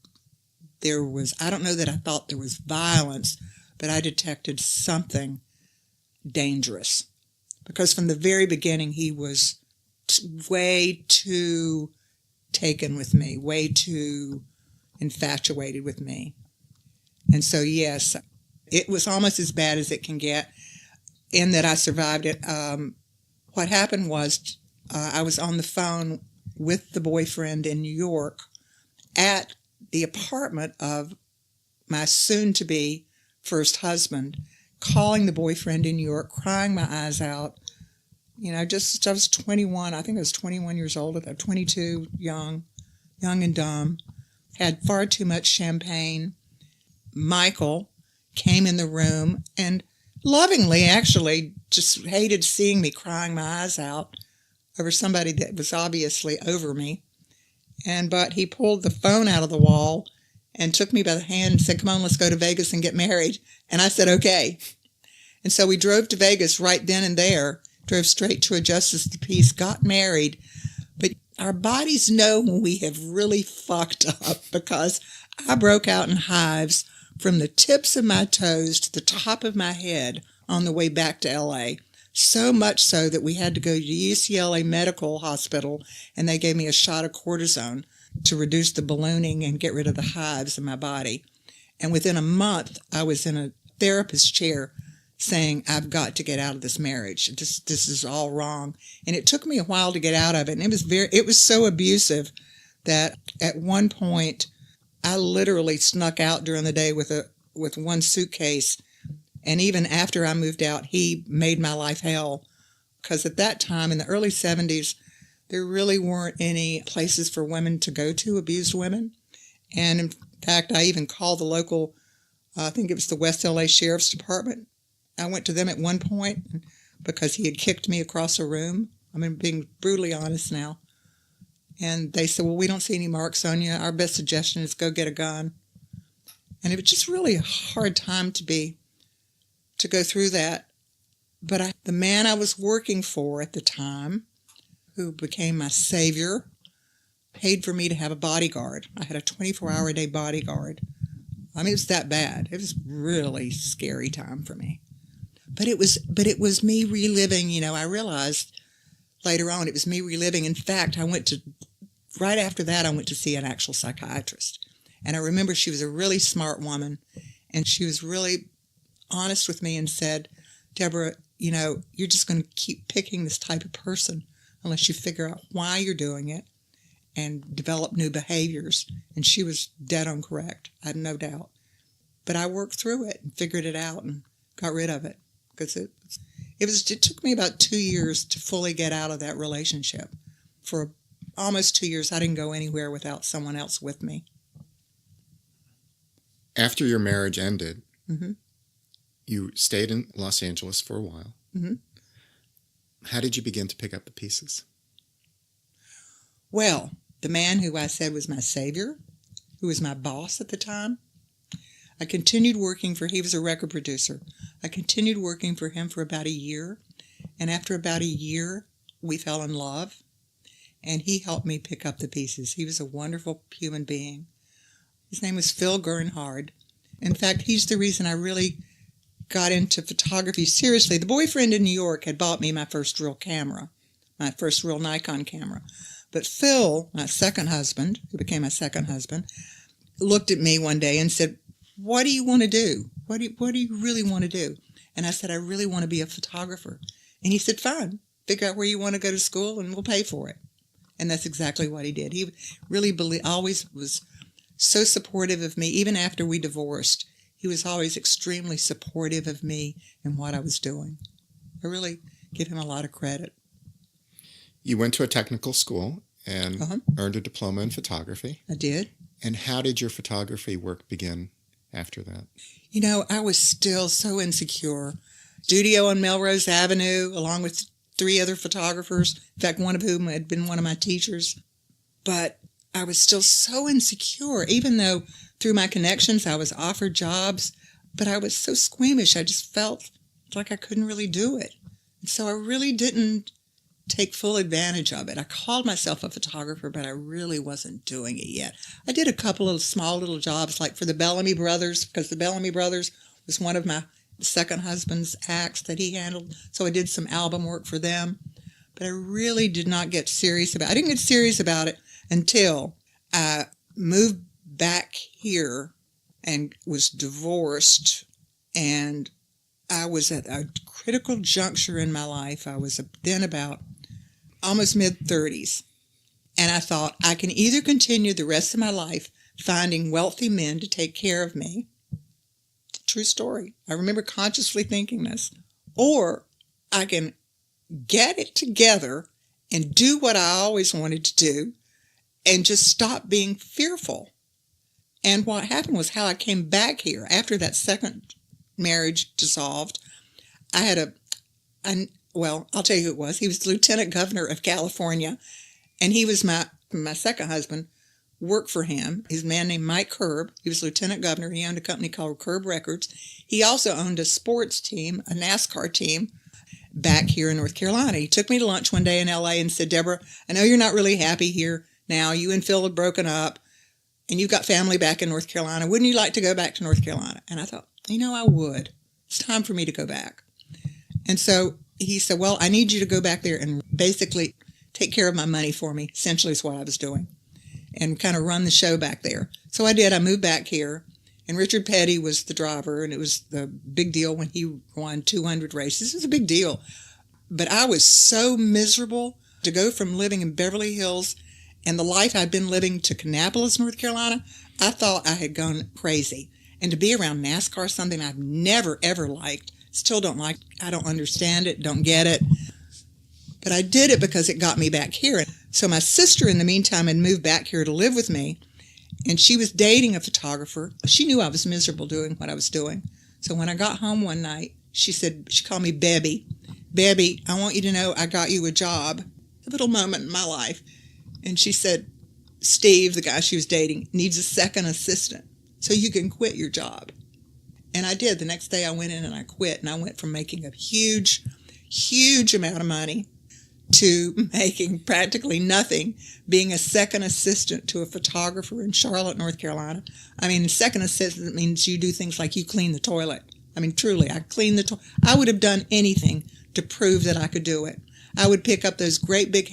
there was, I don't know that I thought there was violence, but I detected something dangerous. Because from the very beginning, he was way too taken with me, way too infatuated with me. And so, yes, it was almost as bad as it can get, in that I survived it. What happened was I was on the phone with the boyfriend in New York at the apartment of my soon-to-be first husband, calling the boyfriend in New York, crying my eyes out. I was 21. I think I was 21 years old at that, 22, young and dumb, had far too much champagne, Michael came in the room and lovingly, actually, just hated seeing me crying my eyes out over somebody that was obviously over me. But he pulled the phone out of the wall and took me by the hand and said, "Come on, let's go to Vegas and get married." And I said, "Okay." And so we drove to Vegas right then and there, drove straight to a justice of the peace, got married. But our bodies know when we have really fucked up, because I broke out in hives from the tips of my toes to the top of my head on the way back to L.A., so much so that we had to go to UCLA Medical Hospital, and they gave me a shot of cortisone to reduce the ballooning and get rid of the hives in my body. And within a month, I was in a therapist's chair saying, "I've got to get out of this marriage. This is all wrong." And it took me a while to get out of it. And it was so abusive that at one point I literally snuck out during the day with one suitcase. And even after I moved out, he made my life hell, because at that time in the early 70s, there really weren't any places for women to go to, abused women. And in fact, I even called the local, I think it was the West LA Sheriff's Department. I went to them at one point because he had kicked me across a room. I'm being brutally honest now. And they said, "Well, we don't see any marks on you. Our best suggestion is go get a gun." And it was just really a hard time to go through that. But the man I was working for at the time, who became my savior, paid for me to have a bodyguard. I had a 24-hour-a-day bodyguard. I mean, it was that bad. It was really scary time for me. But it was me reliving, I realized later on it was me reliving. In fact, right after that, I went to see an actual psychiatrist. And I remember she was a really smart woman, and she was really honest with me and said, "Deborah, you're just going to keep picking this type of person unless you figure out why you're doing it and develop new behaviors." And she was dead on correct. I had no doubt. But I worked through it and figured it out and got rid of it, because it took me about 2 years to fully get out of that relationship. For almost 2 years, I didn't go anywhere without someone else with me. After your marriage ended, Mm-hmm. you stayed in Los Angeles for a while. Mm-hmm. How did you begin to pick up the pieces? Well, the man who I said was my savior, who was my boss at the time, I continued working for, he was a record producer. I continued working for him for about a year. And after about a year, we fell in love. And he helped me pick up the pieces. He was a wonderful human being. His name was Phil Gernhard. In fact, he's the reason I really got into photography seriously. The boyfriend in New York had bought me my first real camera, my first real Nikon camera. But Phil, my second husband, who became my second husband, looked at me one day and said, "What do you want to do? What do you really want to do?" And I said, "I really want to be a photographer." And he said, "Fine, figure out where you want to go to school and we'll pay for it." And that's exactly what he did. He really always was so supportive of me. Even after we divorced, he was always extremely supportive of me and what I was doing. I really give him a lot of credit. You went to a technical school and earned a diploma in photography. I did. And how did your photography work begin after that? I was still so insecure. Studio on Melrose Avenue, along with 3 other photographers, in fact, one of whom had been one of my teachers. But I was still so insecure, even though through my connections I was offered jobs, but I was so squeamish. I just felt like I couldn't really do it. And so I really didn't take full advantage of it. I called myself a photographer, but I really wasn't doing it yet. I did a couple of small little jobs, like for the Bellamy Brothers, because the Bellamy Brothers was one of my second husband's acts that he handled. So I did some album work for them, but I really did not get serious about it. I didn't get serious about it until I moved back here and was divorced, and I was at a critical juncture in my life. I was then about almost mid-30s, and I thought, I can either continue the rest of my life finding wealthy men to take care of me. True story. I remember consciously thinking this. Or I can get it together and do what I always wanted to do and just stop being fearful And what happened was how I came back here after that second marriage dissolved. I had I'll tell you who it was. He was the Lieutenant Governor of California, and he was my second husband. Worked for him. He's a man named Mike Curb. He was Lieutenant Governor. He owned a company called Curb Records. He also owned a sports team, a NASCAR team, back here in North Carolina. He took me to lunch one day in L.A. and said, "Deborah, I know you're not really happy here now. You and Phil have broken up, and you've got family back in North Carolina. Wouldn't you like to go back to North Carolina?" And I thought, I would. It's time for me to go back. And so he said, "Well, I need you to go back there and basically take care of my money for me," essentially is what I was doing, and kind of run the show back there. So I did. I moved back here, and Richard Petty was the driver, and it was the big deal when he won 200 races. It was a big deal. But I was so miserable to go from living in Beverly Hills and the life I'd been living to Kannapolis, North Carolina. I thought I had gone crazy. And to be around NASCAR, something I've never, ever liked, still don't like. I don't understand it, don't get it. But I did it because it got me back here. So my sister, in the meantime, had moved back here to live with me, and she was dating a photographer. She knew I was miserable doing what I was doing. So when I got home one night, she called me Bebby. "Bebby, I want you to know I got you a job." A little moment in my life. And she said, "Steve," the guy she was dating, "needs a second assistant, so you can quit your job." And I did. The next day I went in and I quit, and I went from making a huge, huge amount of money to making practically nothing, being a second assistant to a photographer in Charlotte, North Carolina. I mean, second assistant means you do things like you clean the toilet. I mean, truly, I cleaned the toilet. I would have done anything to prove that I could do it. I would pick up those great big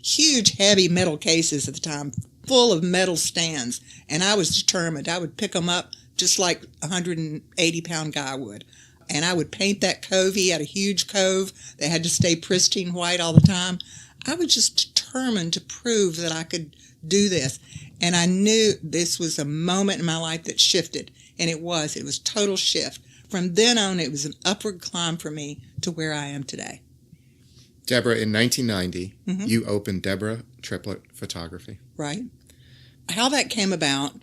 huge heavy metal cases at the time, full of metal stands, and I was determined. I would pick them up just like a 180-pound guy would. And I would paint that cove. He had a huge cove that had to stay pristine white all the time. I was just determined to prove that I could do this. And I knew this was a moment in my life that shifted. And it was total shift. From then on, it was an upward climb for me to where I am today. Deborah, in 1990, you opened Deborah Triplett Photography. Right. How that came about,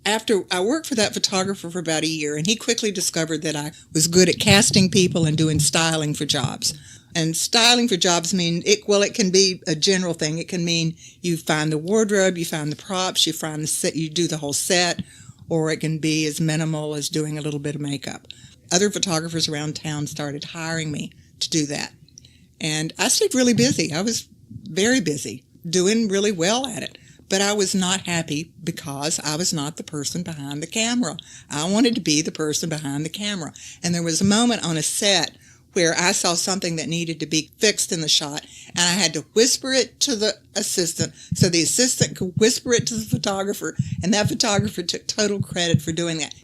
after I worked for that photographer for about a year, and he quickly discovered that I was good at casting people and doing styling for jobs. And styling for jobs it can be a general thing. It can mean you find the wardrobe, you find the props, you find the set, you do the whole set, or it can be as minimal as doing a little bit of makeup. Other photographers around town started hiring me to do that. And I stayed really busy. I was very busy, doing really well at it. But I was not happy because I was not the person behind the camera. I wanted to be the person behind the camera. And there was a moment on a set where I saw something that needed to be fixed in the shot, and I had to whisper it to the assistant so the assistant could whisper it to the photographer, and that photographer took total credit for doing that.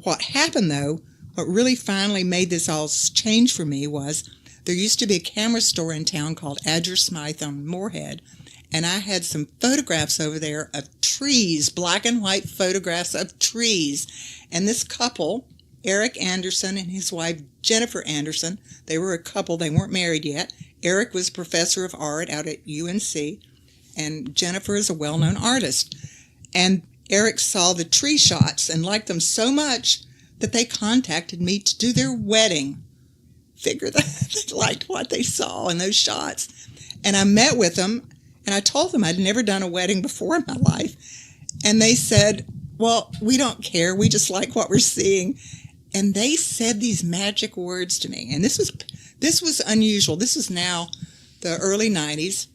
What happened, though, what really finally made this all change for me was there used to be a camera store in town called Adger Smythe on Moorhead, and I had some photographs over there of trees, black and white photographs of trees. And this couple, Eric Anderson and his wife, Jennifer Anderson, they were a couple. They weren't married yet. Eric was a professor of art out at UNC, and Jennifer is a well-known artist. And Eric saw the tree shots and liked them so much that they contacted me to do their wedding. Figure that they liked what they saw in those shots. And I met with them, and I told them I'd never done a wedding before in my life. And they said, "Well, we don't care. We just like what we're seeing." And they said these magic words to me. And this was unusual. This is now the early 90s.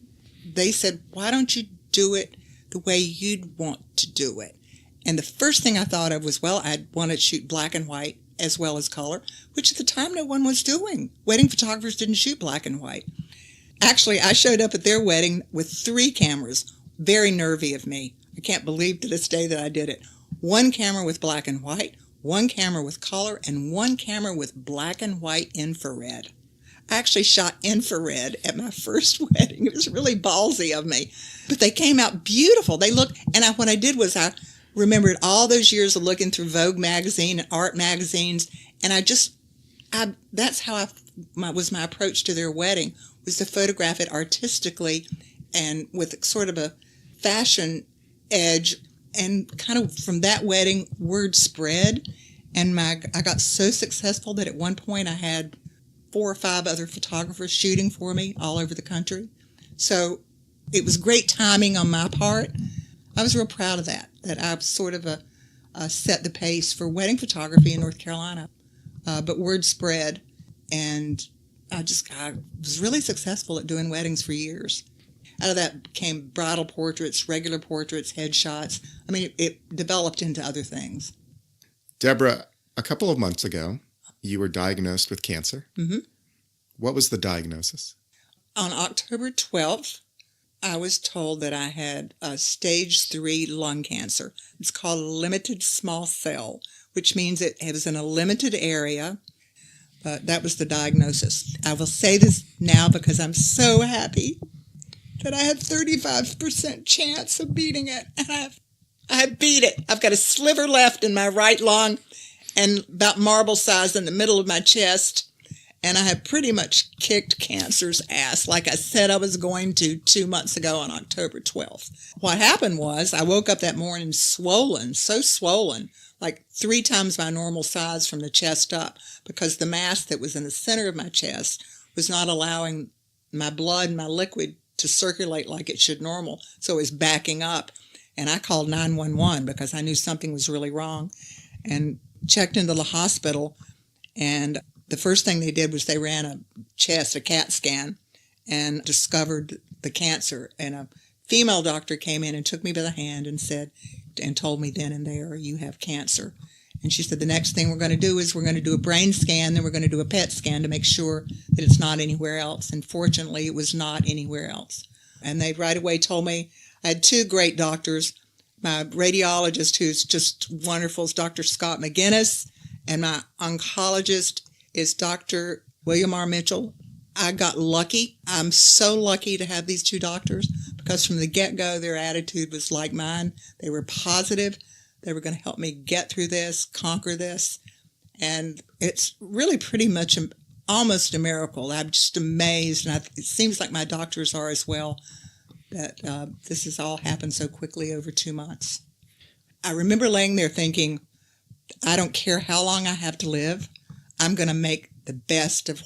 They said, "Why don't you do it the way you'd want to do it?" And the first thing I thought of was, well, I'd want to shoot black and white as well as color, which at the time no one was doing. Wedding photographers didn't shoot black and white. Actually, I showed up at their wedding with 3 cameras. Very nervy of me. I can't believe to this day that I did it. 1 camera with black and white, 1 camera with color, and 1 camera with black and white infrared. I actually shot infrared at my first wedding. It was really ballsy of me. But they came out beautiful. They looked, and what I did was I remembered all those years of looking through Vogue magazine and art magazines, and that's how was my approach to their wedding, was to photograph it artistically and with sort of a fashion edge And kind of from that wedding, word spread. And I got so successful that at one point I had 4 or 5 other photographers shooting for me all over the country. So it was great timing on my part. I was real proud of that I sort of set the pace for wedding photography in North Carolina. But word spread, and I was really successful at doing weddings for years. Out of that came bridal portraits, regular portraits, headshots. I mean, it developed into other things. Deborah, a couple of months ago, you were diagnosed with cancer. Mm-hmm. What was the diagnosis? On October 12th, I was told that I had stage 3 lung cancer. It's called limited small cell, which means it was in a limited area. But that was the diagnosis. I will say this now because I'm so happy that I had 35% chance of beating it. And I beat it. I've got a sliver left in my right lung and about marble size in the middle of my chest. And I have pretty much kicked cancer's ass like I said I was going to 2 months ago on October 12th. What happened was I woke up that morning swollen, so swollen, like 3 times my normal size from the chest up, because the mass that was in the center of my chest was not allowing my blood and my liquid to circulate like it should normal. So it was backing up. And I called 911 because I knew something was really wrong and checked into the hospital. And the first thing they did was they ran a CAT scan, and discovered the cancer. And a female doctor came in and took me by the hand and told me then and there, you have cancer. And she said, the next thing we're going to do is we're going to do a brain scan, then we're going to do a PET scan to make sure that it's not anywhere else. And fortunately, it was not anywhere else. And they right away told me, I had 2 great doctors. My radiologist, who's just wonderful, is Dr. Scott McGinnis, and my oncologist is Dr. William R. Mitchell. I got lucky. I'm so lucky to have these 2 doctors, because from the get-go, their attitude was like mine. They were positive. They were going to help me get through this, conquer this. And it's really pretty much almost a miracle. I'm just amazed, and it seems like my doctors are as well, that this has all happened so quickly over 2 months. I remember laying there thinking, I don't care how long I have to live. I'm going to make the best of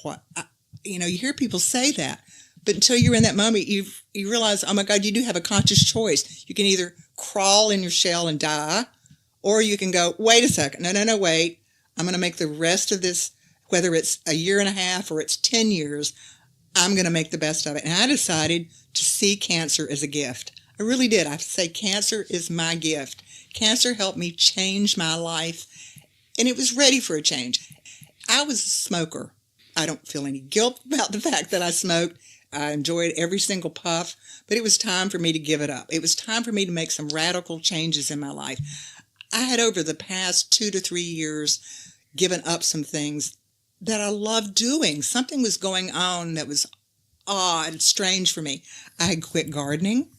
you hear people say that, but until you're in that moment, you realize, oh my God, you do have a conscious choice. You can either crawl in your shell and die, or you can go, wait a second, no, wait. I'm going to make the rest of this, whether it's a year and a half or it's 10 years, I'm going to make the best of it. And I decided to see cancer as a gift. I really did. I say cancer is my gift. Cancer helped me change my life, and it was ready for a change. I was a smoker. I don't feel any guilt about the fact that I smoked. I enjoyed every single puff, but it was time for me to give it up. It was time for me to make some radical changes in my life. I had, over the past 2 to 3 years, given up some things that I loved doing. Something was going on that was odd, strange for me. I had quit gardening.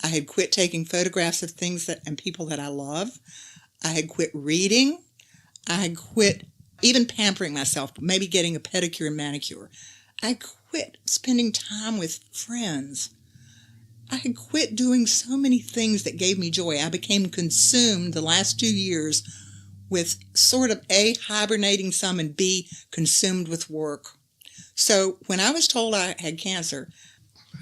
I had quit taking photographs of things and people that I love. I had quit reading. I had quit even pampering myself, maybe getting a pedicure and manicure. I quit spending time with friends. I had quit doing so many things that gave me joy. I became consumed the last 2 years with sort of A, hibernating some, and B, consumed with work. So when I was told I had cancer,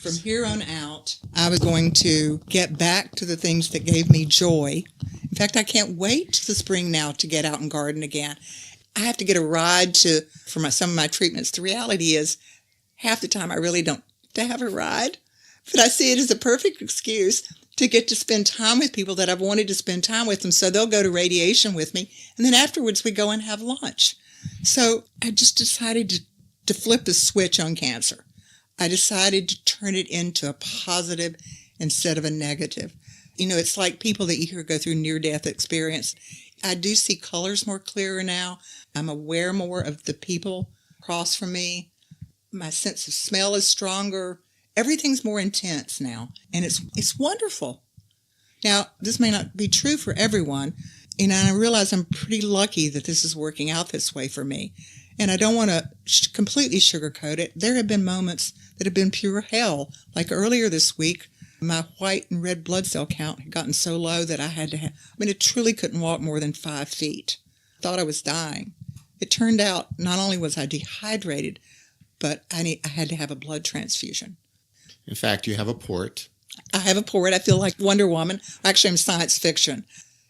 from here on out, I was going to get back to the things that gave me joy. In fact, I can't wait to the spring now to get out and garden again. I have to get a ride for some of my treatments. The reality is, half the time I really don't have a ride, but I see it as a perfect excuse to get to spend time with people that I've wanted to spend time with them. So they'll go to radiation with me, and then afterwards we go and have lunch. So I just decided to flip the switch on cancer. I decided to turn it into a positive instead of a negative. It's like people that you hear go through near-death experience. I do see colors more clearer now. I'm aware more of the people across from me. My sense of smell is stronger. Everything's more intense now, and it's wonderful. Now, this may not be true for everyone, and I realize I'm pretty lucky that this is working out this way for me. And I don't want to completely sugarcoat it. There have been moments that have been pure hell. Like earlier this week, My white and red blood cell count had gotten so low that I truly couldn't walk more than 5 feet. I thought I was dying. It turned out not only was I dehydrated, but I had to have a blood transfusion. In fact, you have a port. I have a port. I feel like Wonder Woman. Actually, I'm science fiction.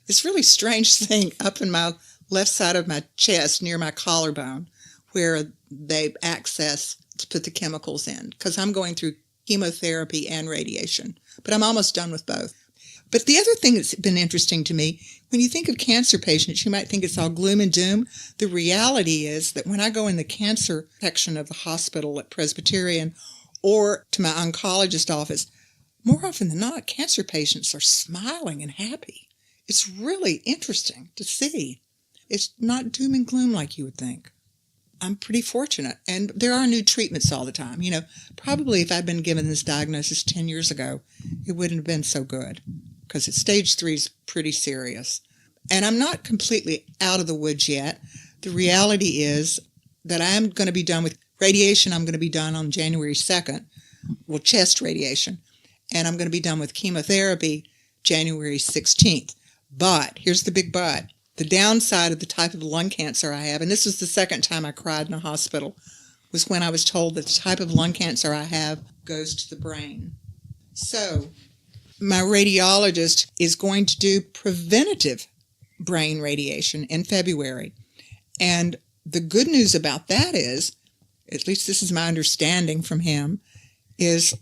It's a really strange thing up in my left side of my chest near my collarbone where they access to put the chemicals in because I'm going through chemotherapy and radiation. But I'm almost done with both. But the other thing that's been interesting to me, when you think of cancer patients, you might think it's all gloom and doom. The reality is that when I go in the cancer section of the hospital at Presbyterian or to my oncologist office, more often than not, cancer patients are smiling and happy. It's really interesting to see. It's not doom and gloom like you would think. I'm pretty fortunate. And there are new treatments all the time. Probably if I'd been given this diagnosis 10 years ago, it wouldn't have been so good because stage 3 is pretty serious. And I'm not completely out of the woods yet. The reality is that I'm going to be done with radiation. I'm going to be done on January 2nd. Well, chest radiation. And I'm going to be done with chemotherapy January 16th. But, here's the big but, the downside of the type of lung cancer I have, and this was the second time I cried in a hospital, was when I was told that the type of lung cancer I have goes to the brain. So, my radiologist is going to do preventative brain radiation in February. And the good news about that is, at least this is my understanding from him, is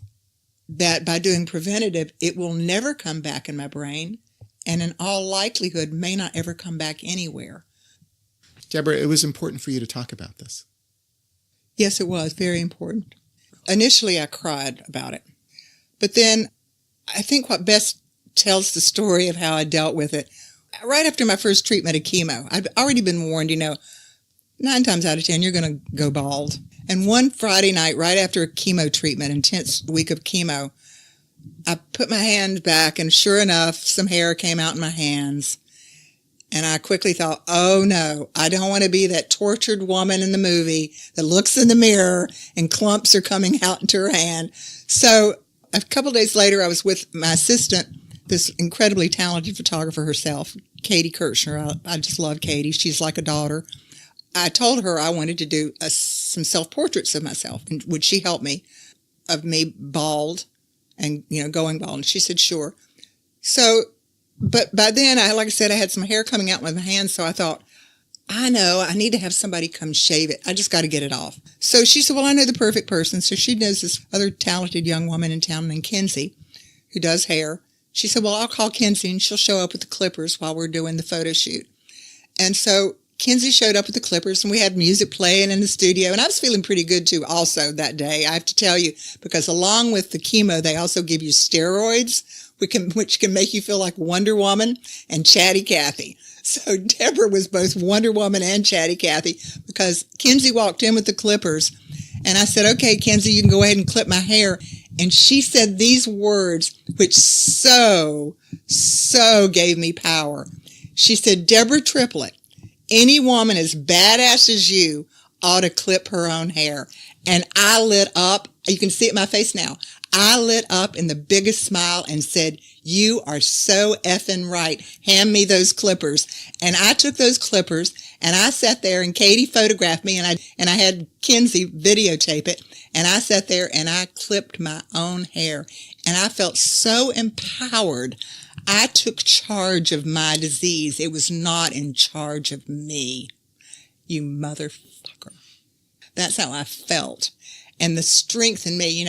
that by doing preventative, it will never come back in my brain, and in all likelihood may not ever come back anywhere. Deborah, it was important for you to talk about this. Yes, it was very important. Initially, I cried about it. But then I think what best tells the story of how I dealt with it, right after my first treatment of chemo, I'd already been warned, 9 times out of 10, you're going to go bald. And one Friday night, right after a chemo treatment, intense week of chemo, I put my hand back, and sure enough, some hair came out in my hands. And I quickly thought, oh no, I don't want to be that tortured woman in the movie that looks in the mirror and clumps are coming out into her hand. So a couple days later, I was with my assistant, this incredibly talented photographer herself, Katie Kirchner. I just love Katie. She's like a daughter. I told her I wanted to do some self-portraits of myself, and would she help me, of me bald and, going bald? And she said, sure. So, but by then, like I said, I had some hair coming out with my hands, so I thought, I know, I need to have somebody come shave it. I just got to get it off. So she said, well, I know the perfect person. So she knows this other talented young woman in town named Kinsey, who does hair. She said, well, I'll call Kinsey, and she'll show up with the clippers while we're doing the photo shoot. And so Kinsey showed up with the clippers, and we had music playing in the studio, and I was feeling pretty good too also that day, I have to tell you, because along with the chemo, they also give you steroids, which can make you feel like Wonder Woman and Chatty Cathy. So Deborah was both Wonder Woman and Chatty Cathy, because Kinsey walked in with the clippers, and I said, okay, Kinsey, you can go ahead and clip my hair. And she said these words, which so gave me power. She said, Deborah Triplett, any woman as badass as you ought to clip her own hair. And I lit up. You can see it in my face now. I lit up in the biggest smile and said, you are so effing right. Hand me those clippers. And I took those clippers and I sat there, and Katie photographed me, and I had Kinsey videotape it. And I sat there and I clipped my own hair, and I felt so empowered. I took charge of my disease. It was not in charge of me. You motherfucker. That's how I felt. And the strength in me,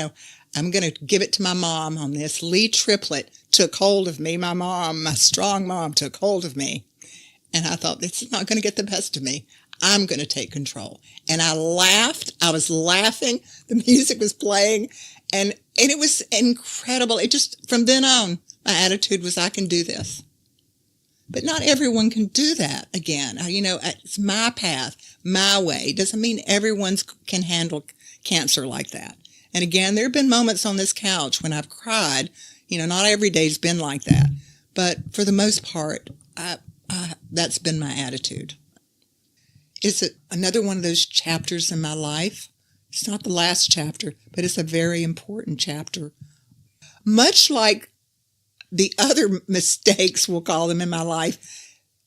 I'm going to give it to my mom on this. Lee Triplett took hold of me. My mom, my strong mom, took hold of me. And I thought, this is not going to get the best of me. I'm going to take control. And I laughed. I was laughing. The music was playing. And it was incredible. It just, from then on, my attitude was, I can do this. But not everyone can do that again. It's my path, my way. It doesn't mean everyone can handle cancer like that. And again, there have been moments on this couch when I've cried. Not every day's been like that. But for the most part, that's been my attitude. Is it another one of those chapters in my life? It's not the last chapter, but it's a very important chapter. much like the other mistakes, we'll call them, in my life,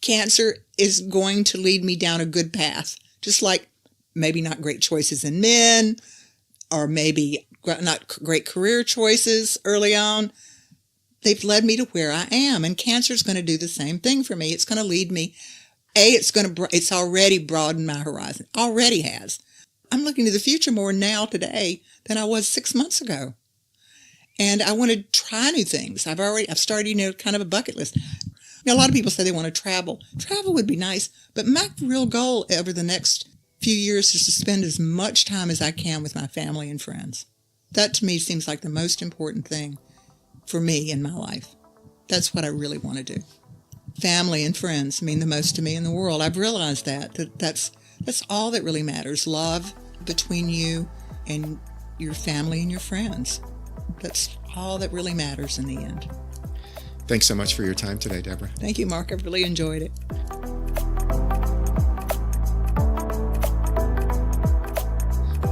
cancer is going to lead me down a good path. Just like maybe not great choices in men, or maybe not great career choices early on. They've led me to where I am, and cancer is going to do the same thing for me. It's going to lead me. It's already broadened my horizon. Already has. I'm looking to the future more now today than I was 6 months ago. And I want to try new things. I've started, kind of a bucket list. Now, a lot of people say they want to travel. Travel would be nice, but my real goal over the next few years is to spend as much time as I can with my family and friends. That to me seems like the most important thing for me in my life. That's what I really want to do. Family and friends mean the most to me in the world. I've realized that's all that really matters. Love between you and your family and your friends. That's all that really matters in the end. Thanks so much for your time today, Deborah. Thank you, Mark. I've really enjoyed it.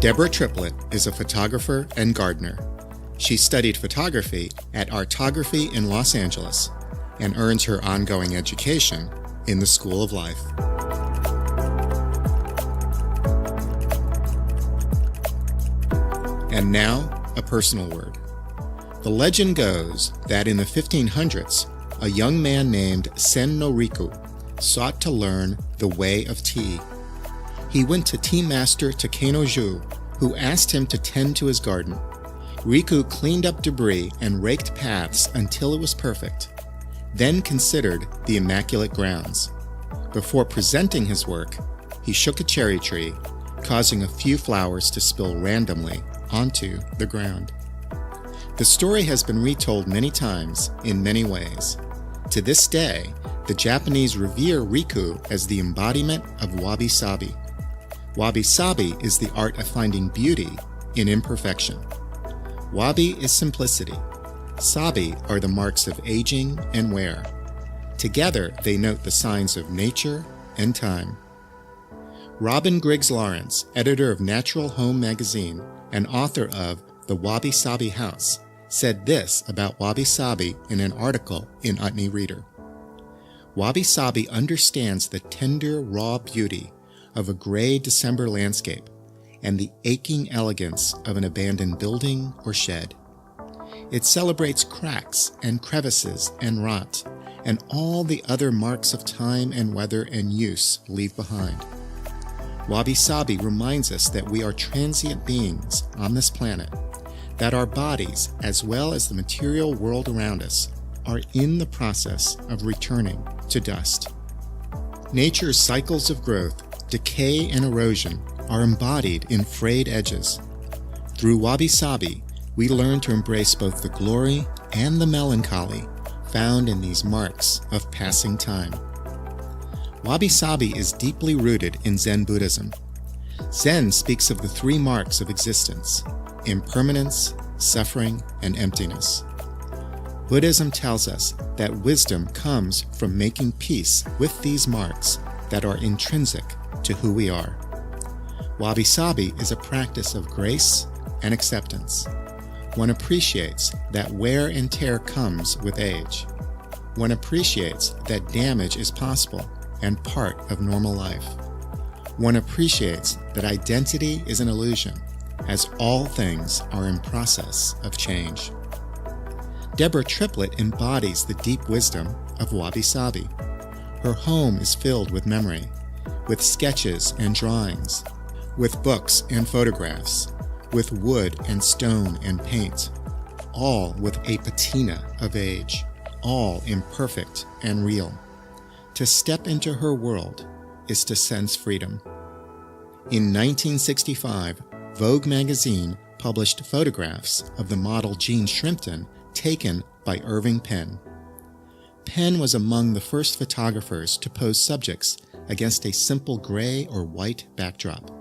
Deborah Triplett is a photographer and gardener. She studied photography at Artography in Los Angeles and earns her ongoing education in the School of Life. And now, a personal word. The legend goes that in the 1500s, a young man named Sen no Riku sought to learn the way of tea. He went to tea master Takenoju, who asked him to tend to his garden. Riku cleaned up debris and raked paths until it was perfect, then considered the immaculate grounds. Before presenting his work, he shook a cherry tree, causing a few flowers to spill randomly onto the ground. The story has been retold many times in many ways. To this day, the Japanese revere Riku as the embodiment of wabi-sabi. Wabi-sabi is the art of finding beauty in imperfection. Wabi is simplicity. Sabi are the marks of aging and wear. Together, they note the signs of nature and time. Robin Griggs Lawrence, editor of Natural Home magazine and author of The Wabi-Sabi House, said this about wabi-sabi in an article in Utne Reader. Wabi-sabi understands the tender, raw beauty of a gray December landscape and the aching elegance of an abandoned building or shed. It celebrates cracks and crevices and rot and all the other marks of time and weather and use leave behind. Wabi-sabi reminds us that we are transient beings on this planet, that our bodies, as well as the material world around us, are in the process of returning to dust. Nature's cycles of growth, decay, and erosion are embodied in frayed edges. Through wabi-sabi, we learn to embrace both the glory and the melancholy found in these marks of passing time. Wabi-sabi is deeply rooted in Zen Buddhism. Zen speaks of the three marks of existence: impermanence, suffering, and emptiness. Buddhism tells us that wisdom comes from making peace with these marks that are intrinsic to who we are. Wabi-sabi is a practice of grace and acceptance. One appreciates that wear and tear comes with age. One appreciates that damage is possible and part of normal life. One appreciates that identity is an illusion, as all things are in process of change. Deborah Triplett embodies the deep wisdom of wabi-sabi. Her home is filled with memory, with sketches and drawings, with books and photographs, with wood and stone and paint, all with a patina of age, all imperfect and real. To step into her world is to sense freedom. In 1965, Vogue magazine published photographs of the model Jean Shrimpton taken by Irving Penn. Penn was among the first photographers to pose subjects against a simple gray or white backdrop.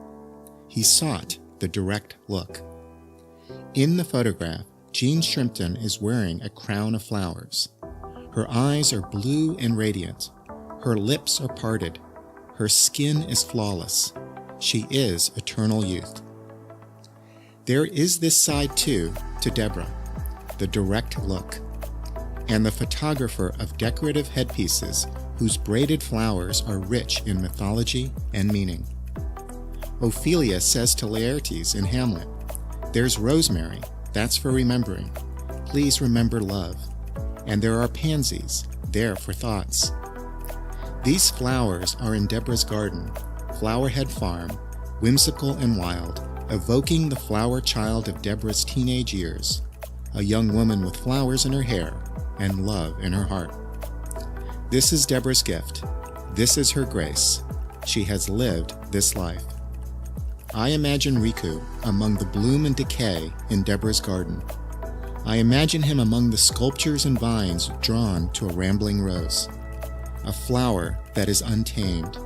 He sought the direct look. In the photograph, Jean Shrimpton is wearing a crown of flowers. Her eyes are blue and radiant. Her lips are parted. Her skin is flawless. She is eternal youth. There is this side, too, to Deborah. the direct look, and the photographer of decorative headpieces whose braided flowers are rich in mythology and meaning. Ophelia says to Laertes in Hamlet, "There's rosemary, that's for remembering. Please remember love. And there are pansies, there for thoughts." These flowers are in Deborah's garden, Flowerhead Farm, whimsical and wild, evoking the flower child of Deborah's teenage years, a young woman with flowers in her hair and love in her heart. This is Deborah's gift. This is her grace. She has lived this life. I imagine Riku among the bloom and decay in Deborah's garden. I imagine him among the sculptures and vines drawn to a rambling rose. A flower that is untamed.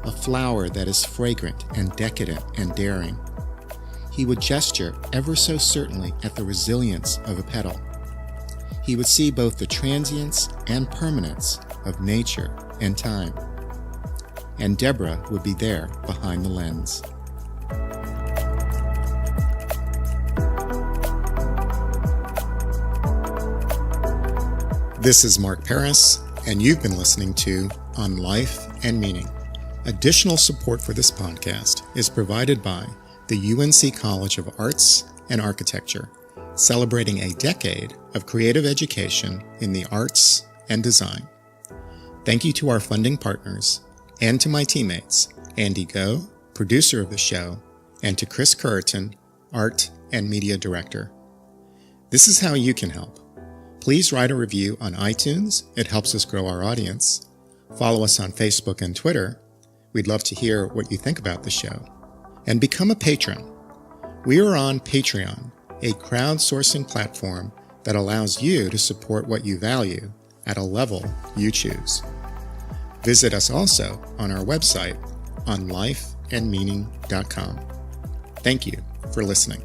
A flower that is fragrant and decadent and daring. He would gesture ever so certainly at the resilience of a petal. He would see both the transience and permanence of nature and time. And Deborah would be there behind the lens. This is Mark Paris, and you've been listening to On Life and Meaning. Additional support for this podcast is provided by the UNC College of Arts and Architecture, celebrating a decade of creative education in the arts and design. Thank you to our funding partners, and to my teammates, Andy Go, producer of the show, and to Chris Curriton, Art and Media Director. This is how you can help. Please write a review on iTunes. It helps us grow our audience. Follow us on Facebook and Twitter. We'd love to hear what you think about the show. And become a patron. We are on Patreon, a crowdsourcing platform that allows you to support what you value at a level you choose. Visit us also on our website, onlifeandmeaning.com. Thank you for listening.